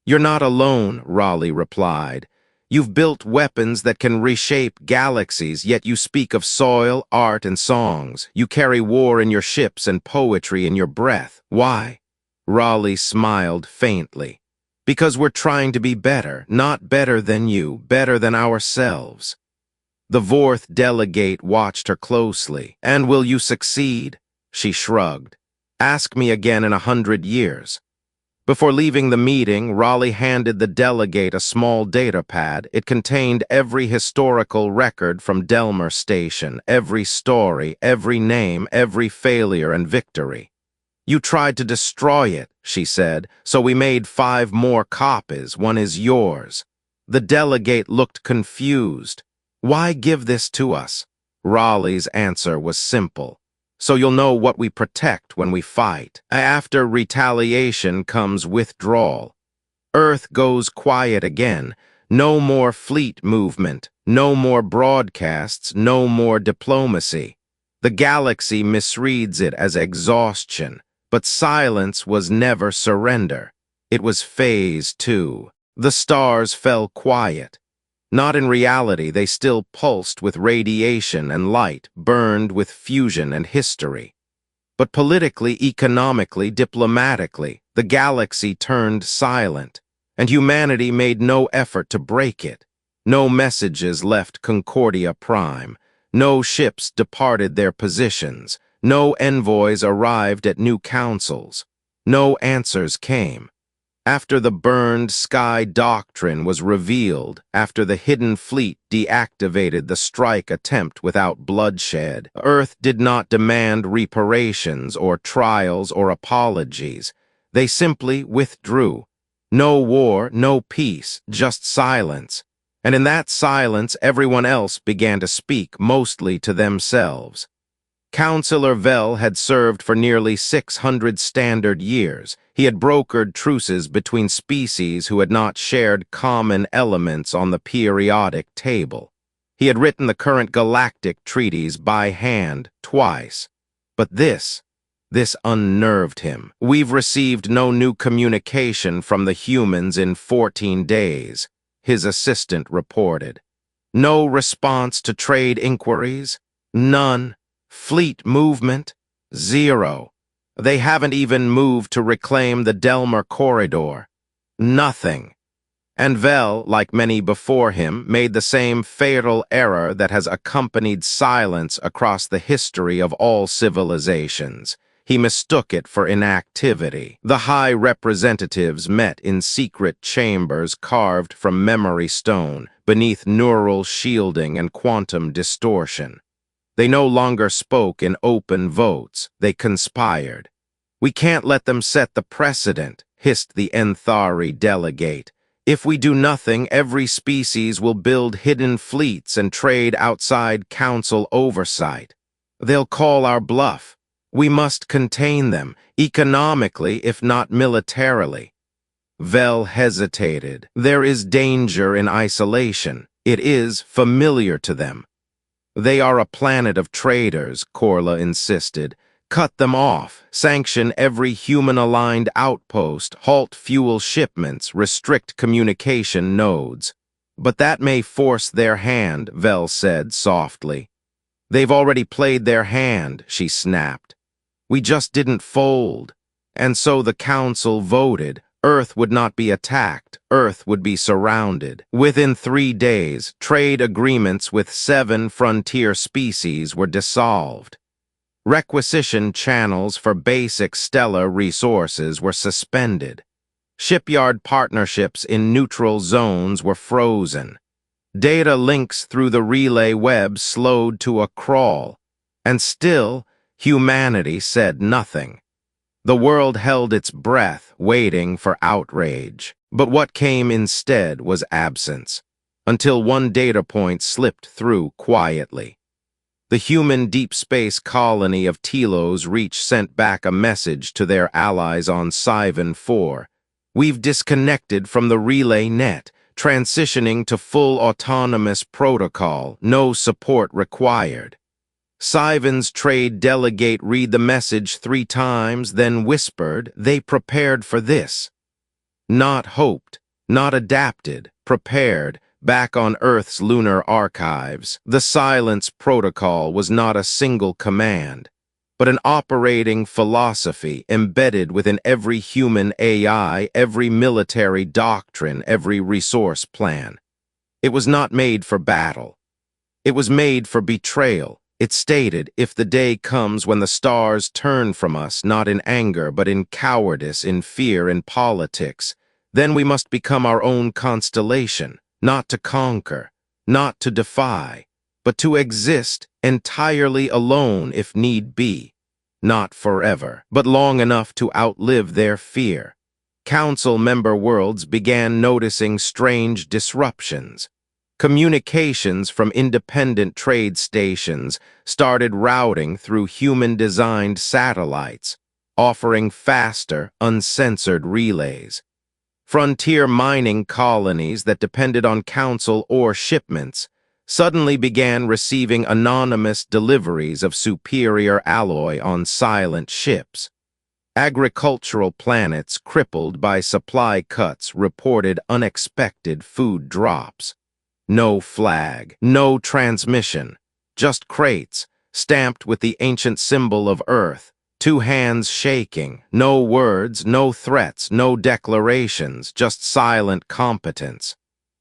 [SPEAKER 1] "You're not alone," Raleigh replied. "You've built weapons that can reshape galaxies, yet you speak of soil, art, and songs. You carry war in your ships and poetry in your breath. Why?" Raleigh smiled faintly. "Because we're trying to be better, not better than you, better than ourselves." The Vorth delegate watched her closely. "And will you succeed?" She shrugged. "Ask me again in 100 years. Before leaving the meeting, Raleigh handed the delegate a small datapad. It contained every historical record from Delmer Station, every story, every name, every failure and victory. "You tried to destroy it," she said, "so we made 5 more copies. One is yours." The delegate looked confused. "Why give this to us?" Raleigh's answer was simple. "So you'll know what we protect when we fight. After retaliation comes withdrawal. Earth goes quiet again. No more fleet movement, no more broadcasts, no more diplomacy. The galaxy misreads it as exhaustion, but silence was never surrender. It was phase 2. The stars fell quiet. Not in reality, they still pulsed with radiation and light, burned with fusion and history. But politically, economically, diplomatically, the galaxy turned silent, and humanity made no effort to break it. No messages left Concordia Prime. No ships departed their positions. No envoys arrived at new councils. No answers came. After the burned sky doctrine was revealed, after the hidden fleet deactivated the strike attempt without bloodshed, Earth did not demand reparations or trials or apologies. They simply withdrew. No war, no peace, just silence. And in that silence, everyone else began to speak, mostly to themselves. Councillor Vel had served for nearly 600 standard years. He had brokered truces between species who had not shared common elements on the periodic table. He had written the current galactic treaties by hand twice. But this unnerved him. "We've received no new communication from the humans in 14 days, his assistant reported. "No response to trade inquiries? None. Fleet movement? Zero. They haven't even moved to reclaim the Delmer corridor. Nothing." And Vel, like many before him, made the same fatal error that has accompanied silence across the history of all civilizations. He mistook it for inactivity. The high representatives met in secret chambers carved from memory stone, beneath neural shielding and quantum distortion. They no longer spoke in open votes, they conspired. We can't let them set the precedent, hissed the Enthari delegate. If we do nothing, every species will build hidden fleets and trade outside council oversight. They'll call our bluff. We must contain them, economically if not militarily. Vel hesitated. There is danger in isolation. It is familiar to them. They are a planet of traders, Korla insisted. Cut them off, sanction every human-aligned outpost, halt fuel shipments, restrict communication nodes. But that may force their hand, Vel said softly. They've already played their hand, she snapped. We just didn't fold. And so the council voted. Earth would not be attacked. Earth would be surrounded. Within 3 days, trade agreements with 7 frontier species were dissolved. Requisition channels for basic stellar resources were suspended. Shipyard partnerships in neutral zones were frozen. Data links through the relay web slowed to a crawl. And still, humanity said nothing. The world held its breath, waiting for outrage. But what came instead was absence, until one data point slipped through quietly. The human deep space colony of Telos Reach sent back a message to their allies on Cyvan 4. We've disconnected from the relay net, transitioning to full autonomous protocol, no support required. Cyvan's trade delegate read the message 3 times, then whispered they prepared for this. Not hoped, not adapted, prepared. Back on Earth's lunar archives, the silence protocol was not a single command, but an operating philosophy embedded within every human AI, every military doctrine, every resource plan. It was not made for battle. It was made for betrayal. It stated, if the day comes when the stars turn from us, not in anger, but in cowardice, in fear, in politics, then we must become our own constellation. Not to conquer, not to defy, but to exist entirely alone if need be. Not forever, but long enough to outlive their fear. Council member worlds began noticing strange disruptions. Communications from independent trade stations started routing through human-designed satellites, offering faster, uncensored relays. Frontier mining colonies that depended on council or shipments suddenly began receiving anonymous deliveries of superior alloy on silent ships. Agricultural planets crippled by supply cuts reported unexpected food drops. No flag, no transmission, just crates stamped with the ancient symbol of Earth. 2 hands shaking, no words, no threats, no declarations, just silent competence.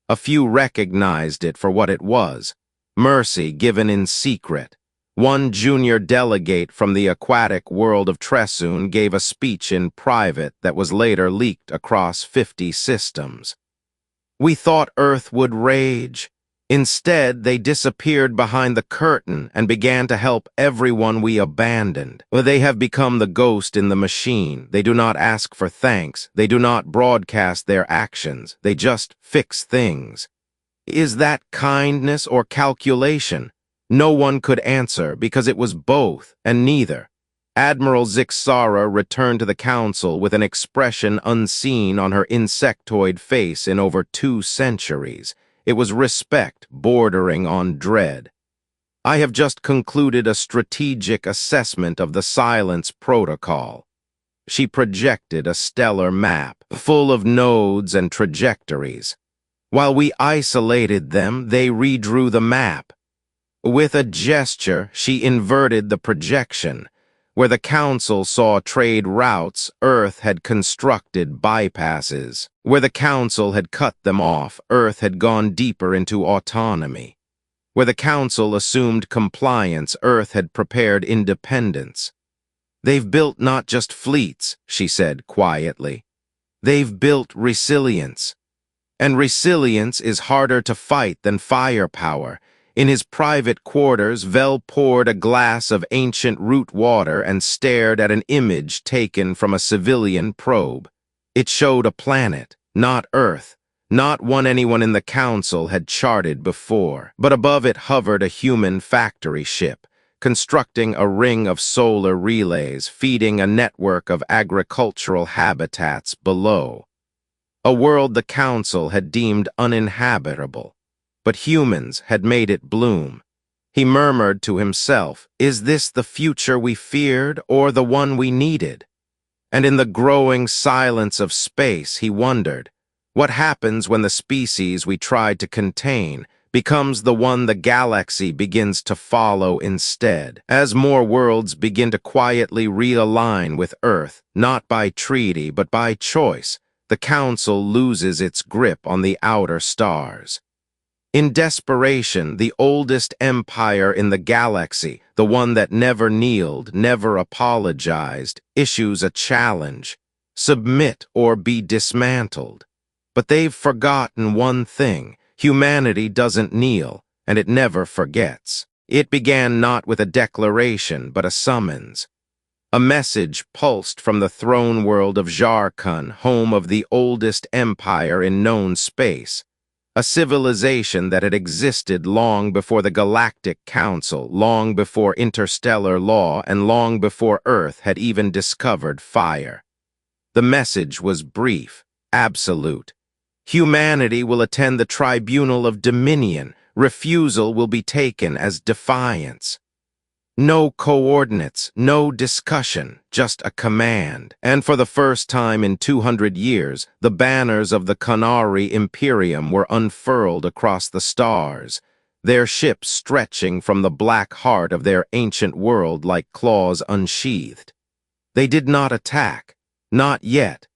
[SPEAKER 1] A few recognized it for what it was, mercy given in secret. One junior delegate from the aquatic world of Tressoon gave a speech in private that was later leaked across 50 systems. We thought Earth would rage. Instead, they disappeared behind the curtain and began to help everyone we abandoned. They have become the ghost in the machine. They do not ask for thanks. They do not broadcast their actions. They just fix things. Is that kindness or calculation? No one could answer because it was both and neither. Admiral Zixara returned to the council with an expression unseen on her insectoid face in over 2 centuries. It was respect bordering on dread. I have just concluded a strategic assessment of the silence protocol. She projected a stellar map, full of nodes and trajectories. While we isolated them, they redrew the map. With a gesture, she inverted the projection. Where the council saw trade routes, Earth had constructed bypasses. Where the council had cut them off, Earth had gone deeper into autonomy. Where the council assumed compliance, Earth had prepared independence. They've built not just fleets, she said quietly. They've built resilience. And resilience is harder to fight than firepower. In his private quarters, Vel poured a glass of ancient root water and stared at an image taken from a civilian probe. It showed a planet, not Earth, not one anyone in the council had charted before, but above it hovered a human factory ship, constructing a ring of solar relays feeding a network of agricultural habitats below. A world the council had deemed uninhabitable, but humans had made it bloom. He murmured to himself, "Is this the future we feared or the one we needed?" And in the growing silence of space, he wondered, what happens when the species we tried to contain becomes the one the galaxy begins to follow instead, as more worlds begin to quietly realign with Earth, not by treaty but by choice. The Council loses its grip on the outer stars. In desperation, the oldest empire in the galaxy, the one that never kneeled, never apologized, issues a challenge: submit or be dismantled. But they've forgotten one thing: humanity doesn't kneel, and it never forgets. It began not with a declaration, but a summons. A message pulsed from the throne world of Jarkun, home of the oldest empire in known space. A civilization that had existed long before the Galactic Council, long before interstellar law, and long before Earth had even discovered fire. The message was brief, absolute. Humanity will attend the tribunal of dominion. Refusal will be taken as defiance. No coordinates, no discussion, just a command. And for the first time in 200 years, the banners of the Qunari Imperium were unfurled across the stars, their ships stretching from the black heart of their ancient world like claws unsheathed. They did not attack, not yet,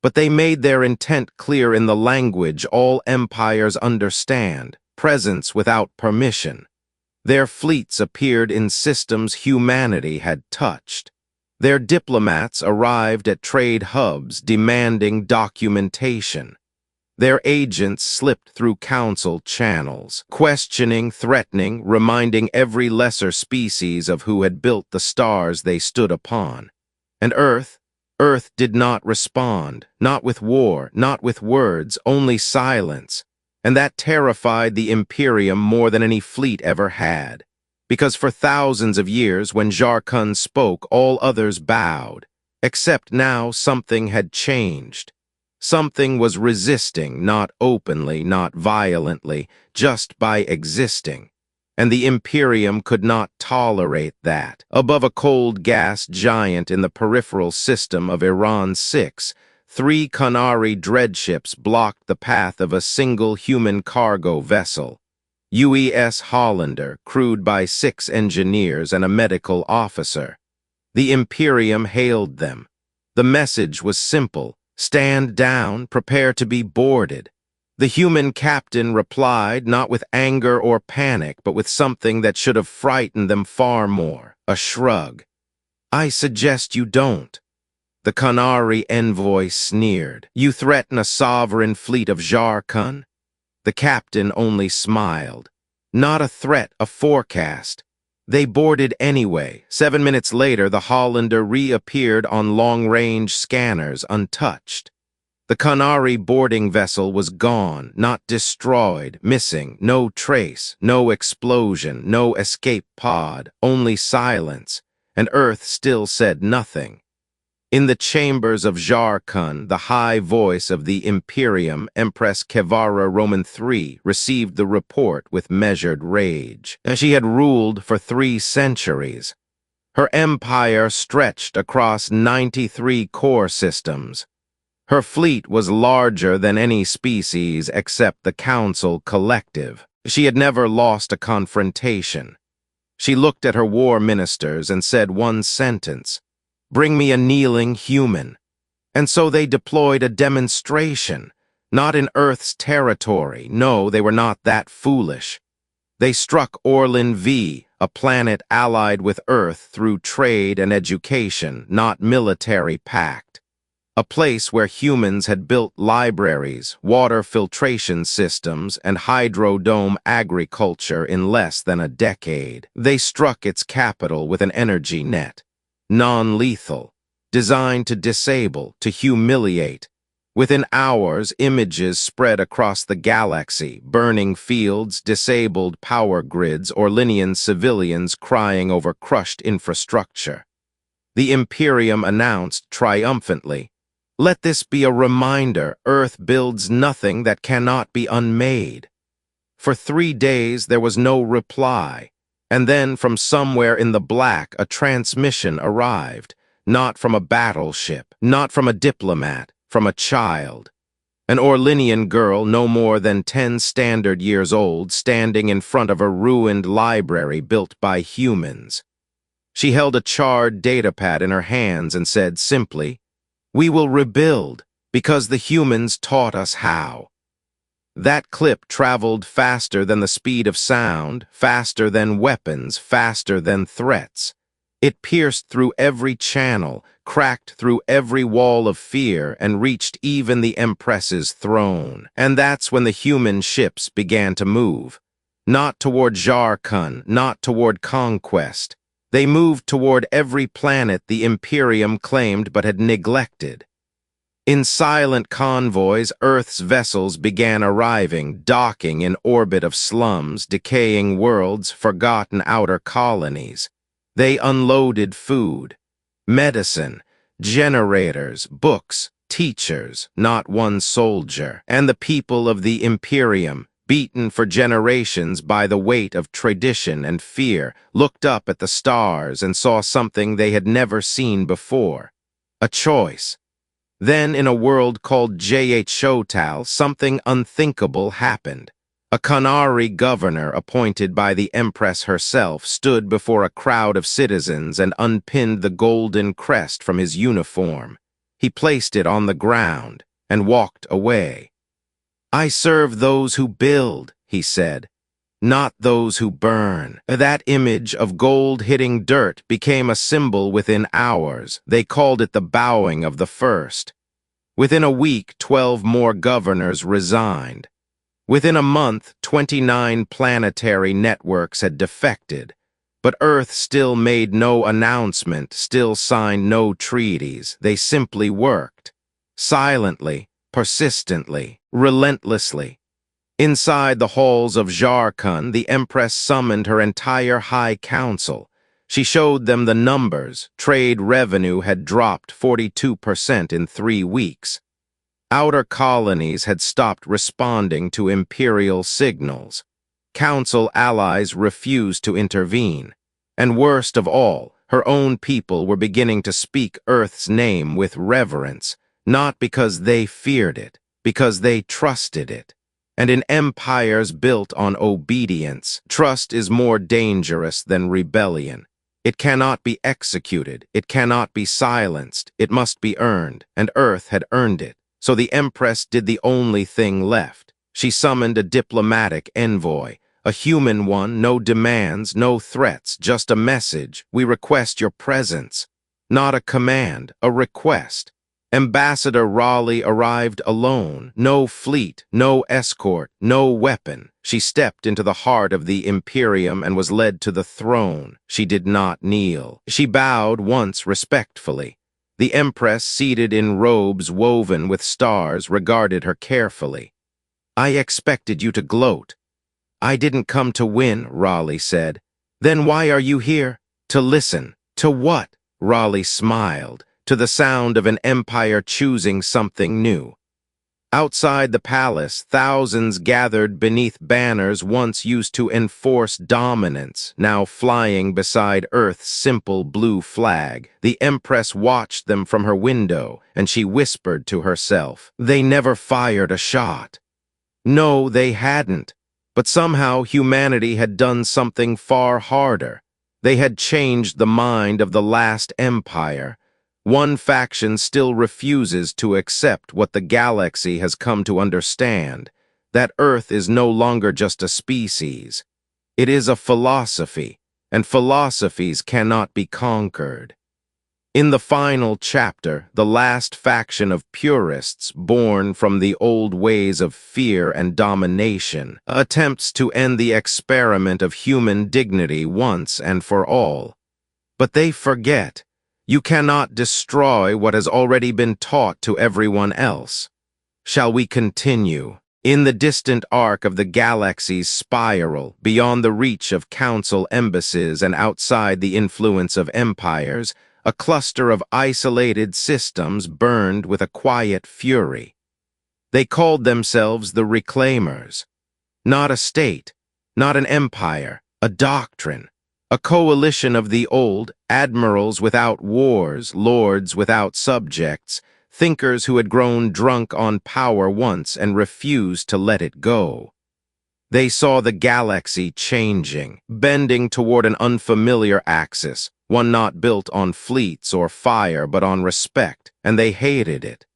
[SPEAKER 1] but they made their intent clear in the language all empires understand: presence without permission. Their fleets appeared in systems humanity had touched. Their diplomats arrived at trade hubs demanding documentation. Their agents slipped through council channels, questioning, threatening, reminding every lesser species of who had built the stars they stood upon. And Earth did not respond, not with war, not with words, only silence. And that terrified the Imperium more than any fleet ever had. Because for thousands of years, when Jarkun spoke, all others bowed. Except now something had changed. Something was resisting, not openly, not violently, just by existing. And the Imperium could not tolerate that. Above a cold gas giant in the peripheral system of Iran 6, 3 Qunari dreadships blocked the path of a single human cargo vessel. UES Hollander, crewed by 6 engineers and a medical officer. The Imperium hailed them. The message was simple: stand down, prepare to be boarded. The human captain replied, not with anger or panic, but with something that should have frightened them far more: a shrug. "I suggest you don't." The Qunari envoy sneered. "You threaten a sovereign fleet of Jarkun?" The captain only smiled. Not a threat, a forecast. They boarded anyway. 7 minutes later, the Hollander reappeared on long-range scanners, untouched. The Qunari boarding vessel was gone, not destroyed, missing, no trace, no explosion, no escape pod, only silence, and Earth still said nothing. In the chambers of Jarkun, the high voice of the Imperium, Empress Kevara Roman III, received the report with measured rage. She had ruled for 3 centuries. Her empire stretched across 93 core systems. Her fleet was larger than any species except the Council collective. She had never lost a confrontation. She looked at her war ministers and said one sentence: "Bring me a kneeling human." And so they deployed a demonstration, not in Earth's territory. No, they were not that foolish. They struck Orlin V, a planet allied with Earth through trade and education, not military pact. a place where humans had built libraries, water filtration systems, and hydrodome agriculture in less than a decade. They struck its capital with an energy net, non-lethal, designed to disable, to humiliate. Within hours, images spread across the galaxy, burning fields, disabled power grids, Orlinian civilians crying over crushed infrastructure. The Imperium announced triumphantly, "Let this be a reminder, Earth builds nothing that cannot be unmade." For 3 days there was no reply, and then from somewhere in the black a transmission arrived, not from a battleship, not from a diplomat, from a child. An Orlinian girl no more than 10 standard years old standing in front of a ruined library built by humans. She held a charred datapad in her hands and said simply, "We will rebuild because the humans taught us how." That clip traveled faster than the speed of sound, faster than weapons, faster than threats. It pierced through every channel, cracked through every wall of fear, and reached even the Empress's throne. And that's when the human ships began to move. Not toward Jarkun, not toward conquest. They moved toward every planet the Imperium claimed but had neglected. In silent convoys, Earth's vessels began arriving, docking in orbit of slums, decaying worlds, forgotten outer colonies. They unloaded food, medicine, generators, books, teachers, not one soldier. And the people of the Imperium, beaten for generations by the weight of tradition and fear, looked up at the stars and saw something they had never seen before. A choice. Then, in a world called HFY, something unthinkable happened. A Qunari governor appointed by the Empress herself stood before a crowd of citizens and unpinned the golden crest from his uniform. He placed it on the ground and walked away. "I serve those who build," he said, "not those who burn." That image of gold hitting dirt became a symbol within hours. They called it the bowing of the first. Within a week, 12 more governors resigned. Within a month, 29 planetary networks had defected. But Earth still made no announcement, still signed no treaties. They simply worked. Silently, persistently, relentlessly. Inside the halls of Jarkun, the Empress summoned her entire High Council. She showed them the numbers. Trade revenue had dropped 42% in 3 weeks. Outer colonies had stopped responding to imperial signals. Council allies refused to intervene. And worst of all, her own people were beginning to speak Earth's name with reverence, not because they feared it, because they trusted it. And in empires built on obedience, trust is more dangerous than rebellion. It cannot be executed, it cannot be silenced, it must be earned, and Earth had earned it. So the Empress did the only thing left. She summoned a diplomatic envoy, a human one, no demands, no threats, just a message. "We request your presence." Not a command, a request. Ambassador Raleigh arrived alone, no fleet, no escort, no weapon. She stepped into the heart of the Imperium and was led to the throne. She did not kneel. She bowed once respectfully. The Empress, seated in robes woven with stars, regarded her carefully. "I expected you to gloat." "I didn't come to win," Raleigh said. "Then why are you here?" "To listen." "To what?" Raleigh smiled. "To the sound of an empire choosing something new." Outside the palace, thousands gathered beneath banners once used to enforce dominance, now flying beside Earth's simple blue flag. The Empress watched them from her window, and she whispered to herself, "They never fired a shot." No, they hadn't. But somehow humanity had done something far harder. They had changed the mind of the last empire. One faction still refuses to accept what the galaxy has come to understand, that Earth is no longer just a species. It is a philosophy, and philosophies cannot be conquered. In the final chapter, the last faction of purists, born from the old ways of fear and domination, attempts to end the experiment of human dignity once and for all. But they forget, you cannot destroy what has already been taught to everyone else. Shall we continue? In the distant arc of the galaxy's spiral, beyond the reach of council embassies and outside the influence of empires, a cluster of isolated systems burned with a quiet fury. They called themselves the Reclaimers. Not a state, not an empire, a doctrine, a coalition of the old, admirals without wars, lords without subjects, thinkers who had grown drunk on power once and refused to let it go. They saw the galaxy changing, bending toward an unfamiliar axis, one not built on fleets or fire but on respect, and they hated it.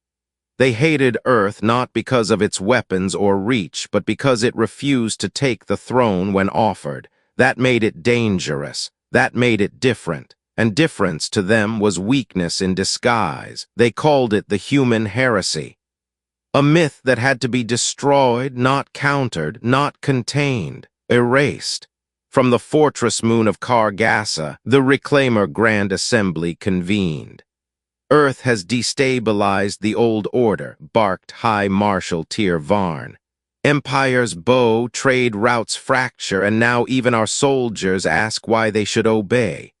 [SPEAKER 1] They hated Earth not because of its weapons or reach, but because it refused to take the throne when offered. That made it dangerous. That made it different. And difference to them was weakness in disguise. They called it the human heresy. A myth that had to be destroyed, not countered, not contained, erased. From the fortress moon of Kargassa, the Reclaimer Grand Assembly convened. Earth has destabilized the old order, barked High Marshal Tyr Varn. Empires bow, trade routes fracture, and now even our soldiers ask why they should obey.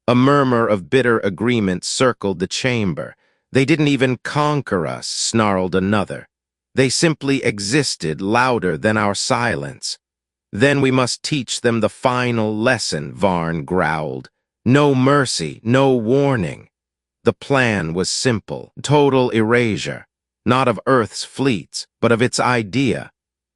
[SPEAKER 1] A murmur of bitter agreement circled the chamber. They didn't even conquer us, snarled another. They simply existed, louder than our silence. Then we must teach them the final lesson, Varn growled. No mercy, no warning. The plan was simple, total erasure, not of Earth's fleets, but of its idea.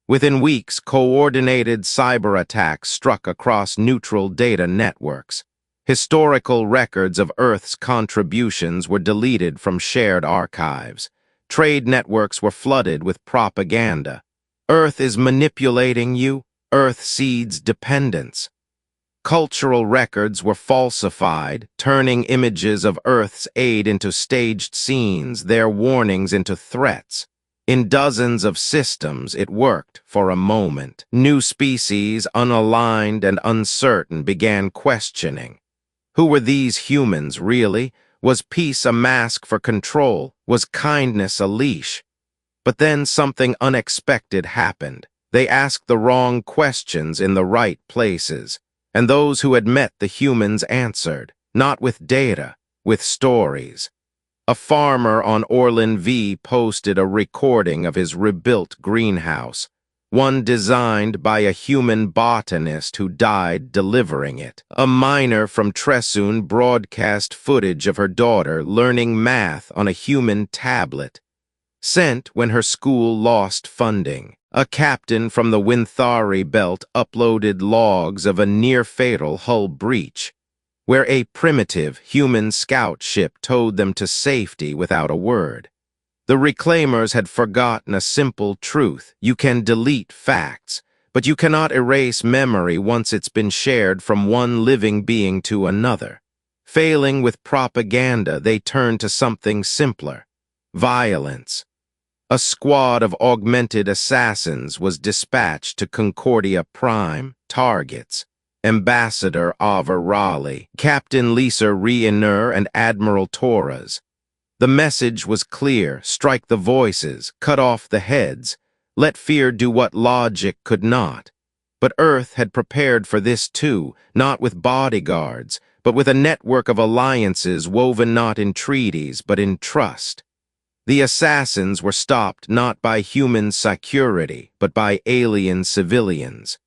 [SPEAKER 1] Within weeks, coordinated cyber attacks struck across neutral data networks. Historical records of Earth's contributions were deleted from shared archives. Trade networks were flooded with propaganda. Earth is manipulating you. Earth seeds dependence. Cultural records were falsified, turning images of Earth's aid into staged scenes, their warnings into threats. In dozens of systems, it worked for a moment. New species, unaligned and uncertain, began questioning. Who were these humans, really? Was peace a mask for control? Was kindness a leash? But then something unexpected happened. They asked the wrong questions in the right places, and those who had met the humans answered, not with data, with stories. A farmer on Orlin V posted a recording of his rebuilt greenhouse, one designed by a human botanist who died delivering it. A miner from Tressun broadcast footage of her daughter learning math on a human tablet, sent when her school lost funding. A captain from the Winthari belt uploaded logs of a near-fatal hull breach, where a primitive human scout ship towed them to safety without a word. The Reclaimers had forgotten a simple truth. You can delete facts, but you cannot erase memory once it's been shared from one living being to another. Failing with propaganda, they turned to something simpler: violence. A squad of augmented assassins was dispatched to Concordia Prime targets: Ambassador Aver Raleigh, Captain Lisa Reinur, and Admiral Torres. The message was clear: strike the voices, cut off the heads, let fear do what logic could not. But Earth had prepared for this too, not with bodyguards, but with a network of alliances woven not in treaties, but in trust. The assassins were stopped not by human security, but by alien civilians.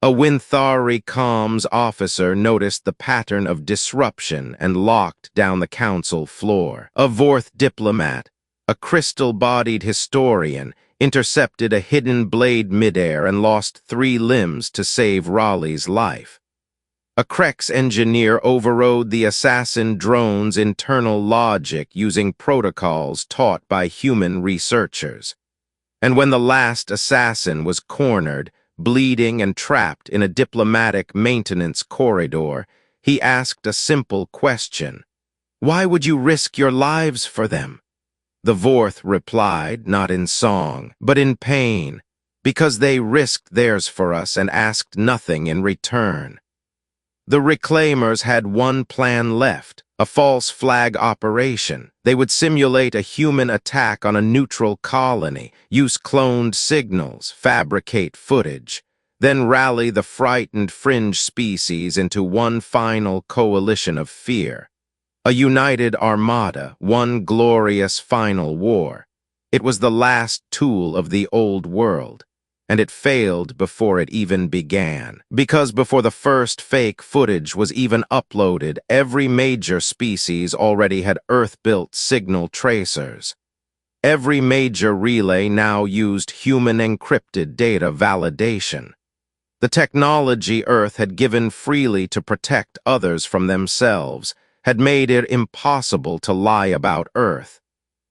[SPEAKER 1] A Winthari comms officer noticed the pattern of disruption and locked down the council floor. A Vorth diplomat, a crystal-bodied historian, intercepted a hidden blade midair and lost 3 limbs to save Raleigh's life. A Krex engineer overrode the assassin drone's internal logic using protocols taught by human researchers. And when the last assassin was cornered, bleeding and trapped in a diplomatic maintenance corridor, he asked a simple question: Why would you risk your lives for them? The Vorth replied, not in song, but in pain, because they risked theirs for us and asked nothing in return. The Reclaimers had one plan left, a false flag operation. They would simulate a human attack on a neutral colony, use cloned signals, fabricate footage, then rally the frightened fringe species into one final coalition of fear. A united armada, one glorious final war. It was the last tool of the old world, and it failed before it even began. Because before the first fake footage was even uploaded, every major species already had Earth-built signal tracers. Every major relay now used human-encrypted data validation. The technology Earth had given freely to protect others from themselves had made it impossible to lie about Earth.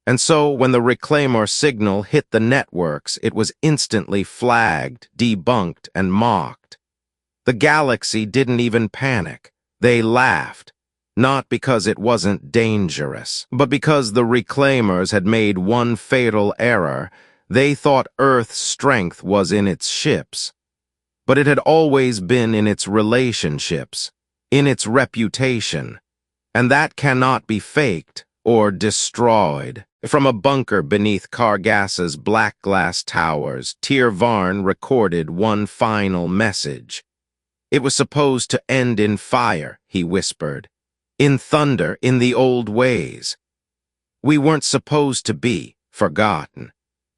[SPEAKER 1] And so, when the Reclaimer signal hit the networks, it was instantly flagged, debunked, and mocked. The galaxy didn't even panic. They laughed, not because it wasn't dangerous, but because the Reclaimers had made one fatal error. They thought Earth's strength was in its ships. But it had always been in its relationships, in its reputation. And that cannot be faked or destroyed. From a bunker beneath Kargas's black glass towers, Tyr Varn recorded one final message. It was supposed to end in fire, he whispered. In thunder, in the old ways. We weren't supposed to be forgotten.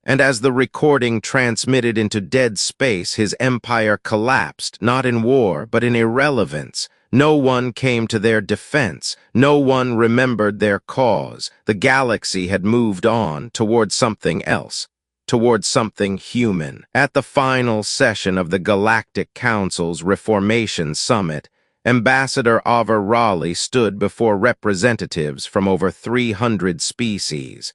[SPEAKER 1] And as the recording transmitted into dead space, his empire collapsed, not in war, but in irrelevance. No one came to their defense. No one remembered their cause. The galaxy had moved on towards something else, towards something human. At the final session of the Galactic Council's Reformation Summit, Ambassador Ava Raleigh stood before representatives from over 300 species.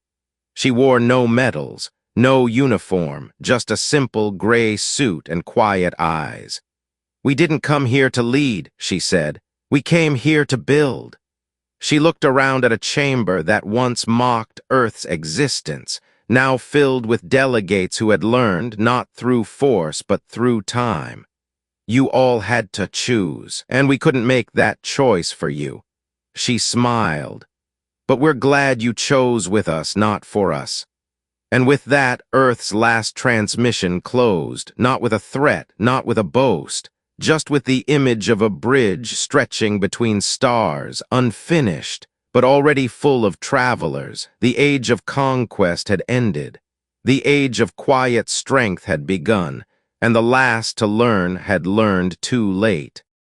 [SPEAKER 1] She wore no medals, no uniform, just a simple gray suit and quiet eyes. We didn't come here to lead, she said. We came here to build. She looked around at a chamber that once mocked Earth's existence, now filled with delegates who had learned not through force but through time. You all had to choose, and we couldn't make that choice for you. She smiled. But we're glad you chose with us, not for us. And with that, Earth's last transmission closed, not with a threat, not with a boast, just with the image of a bridge stretching between stars, unfinished, but already full of travelers. The age of conquest had ended. The age of quiet strength had begun, and the last to learn had learned too late.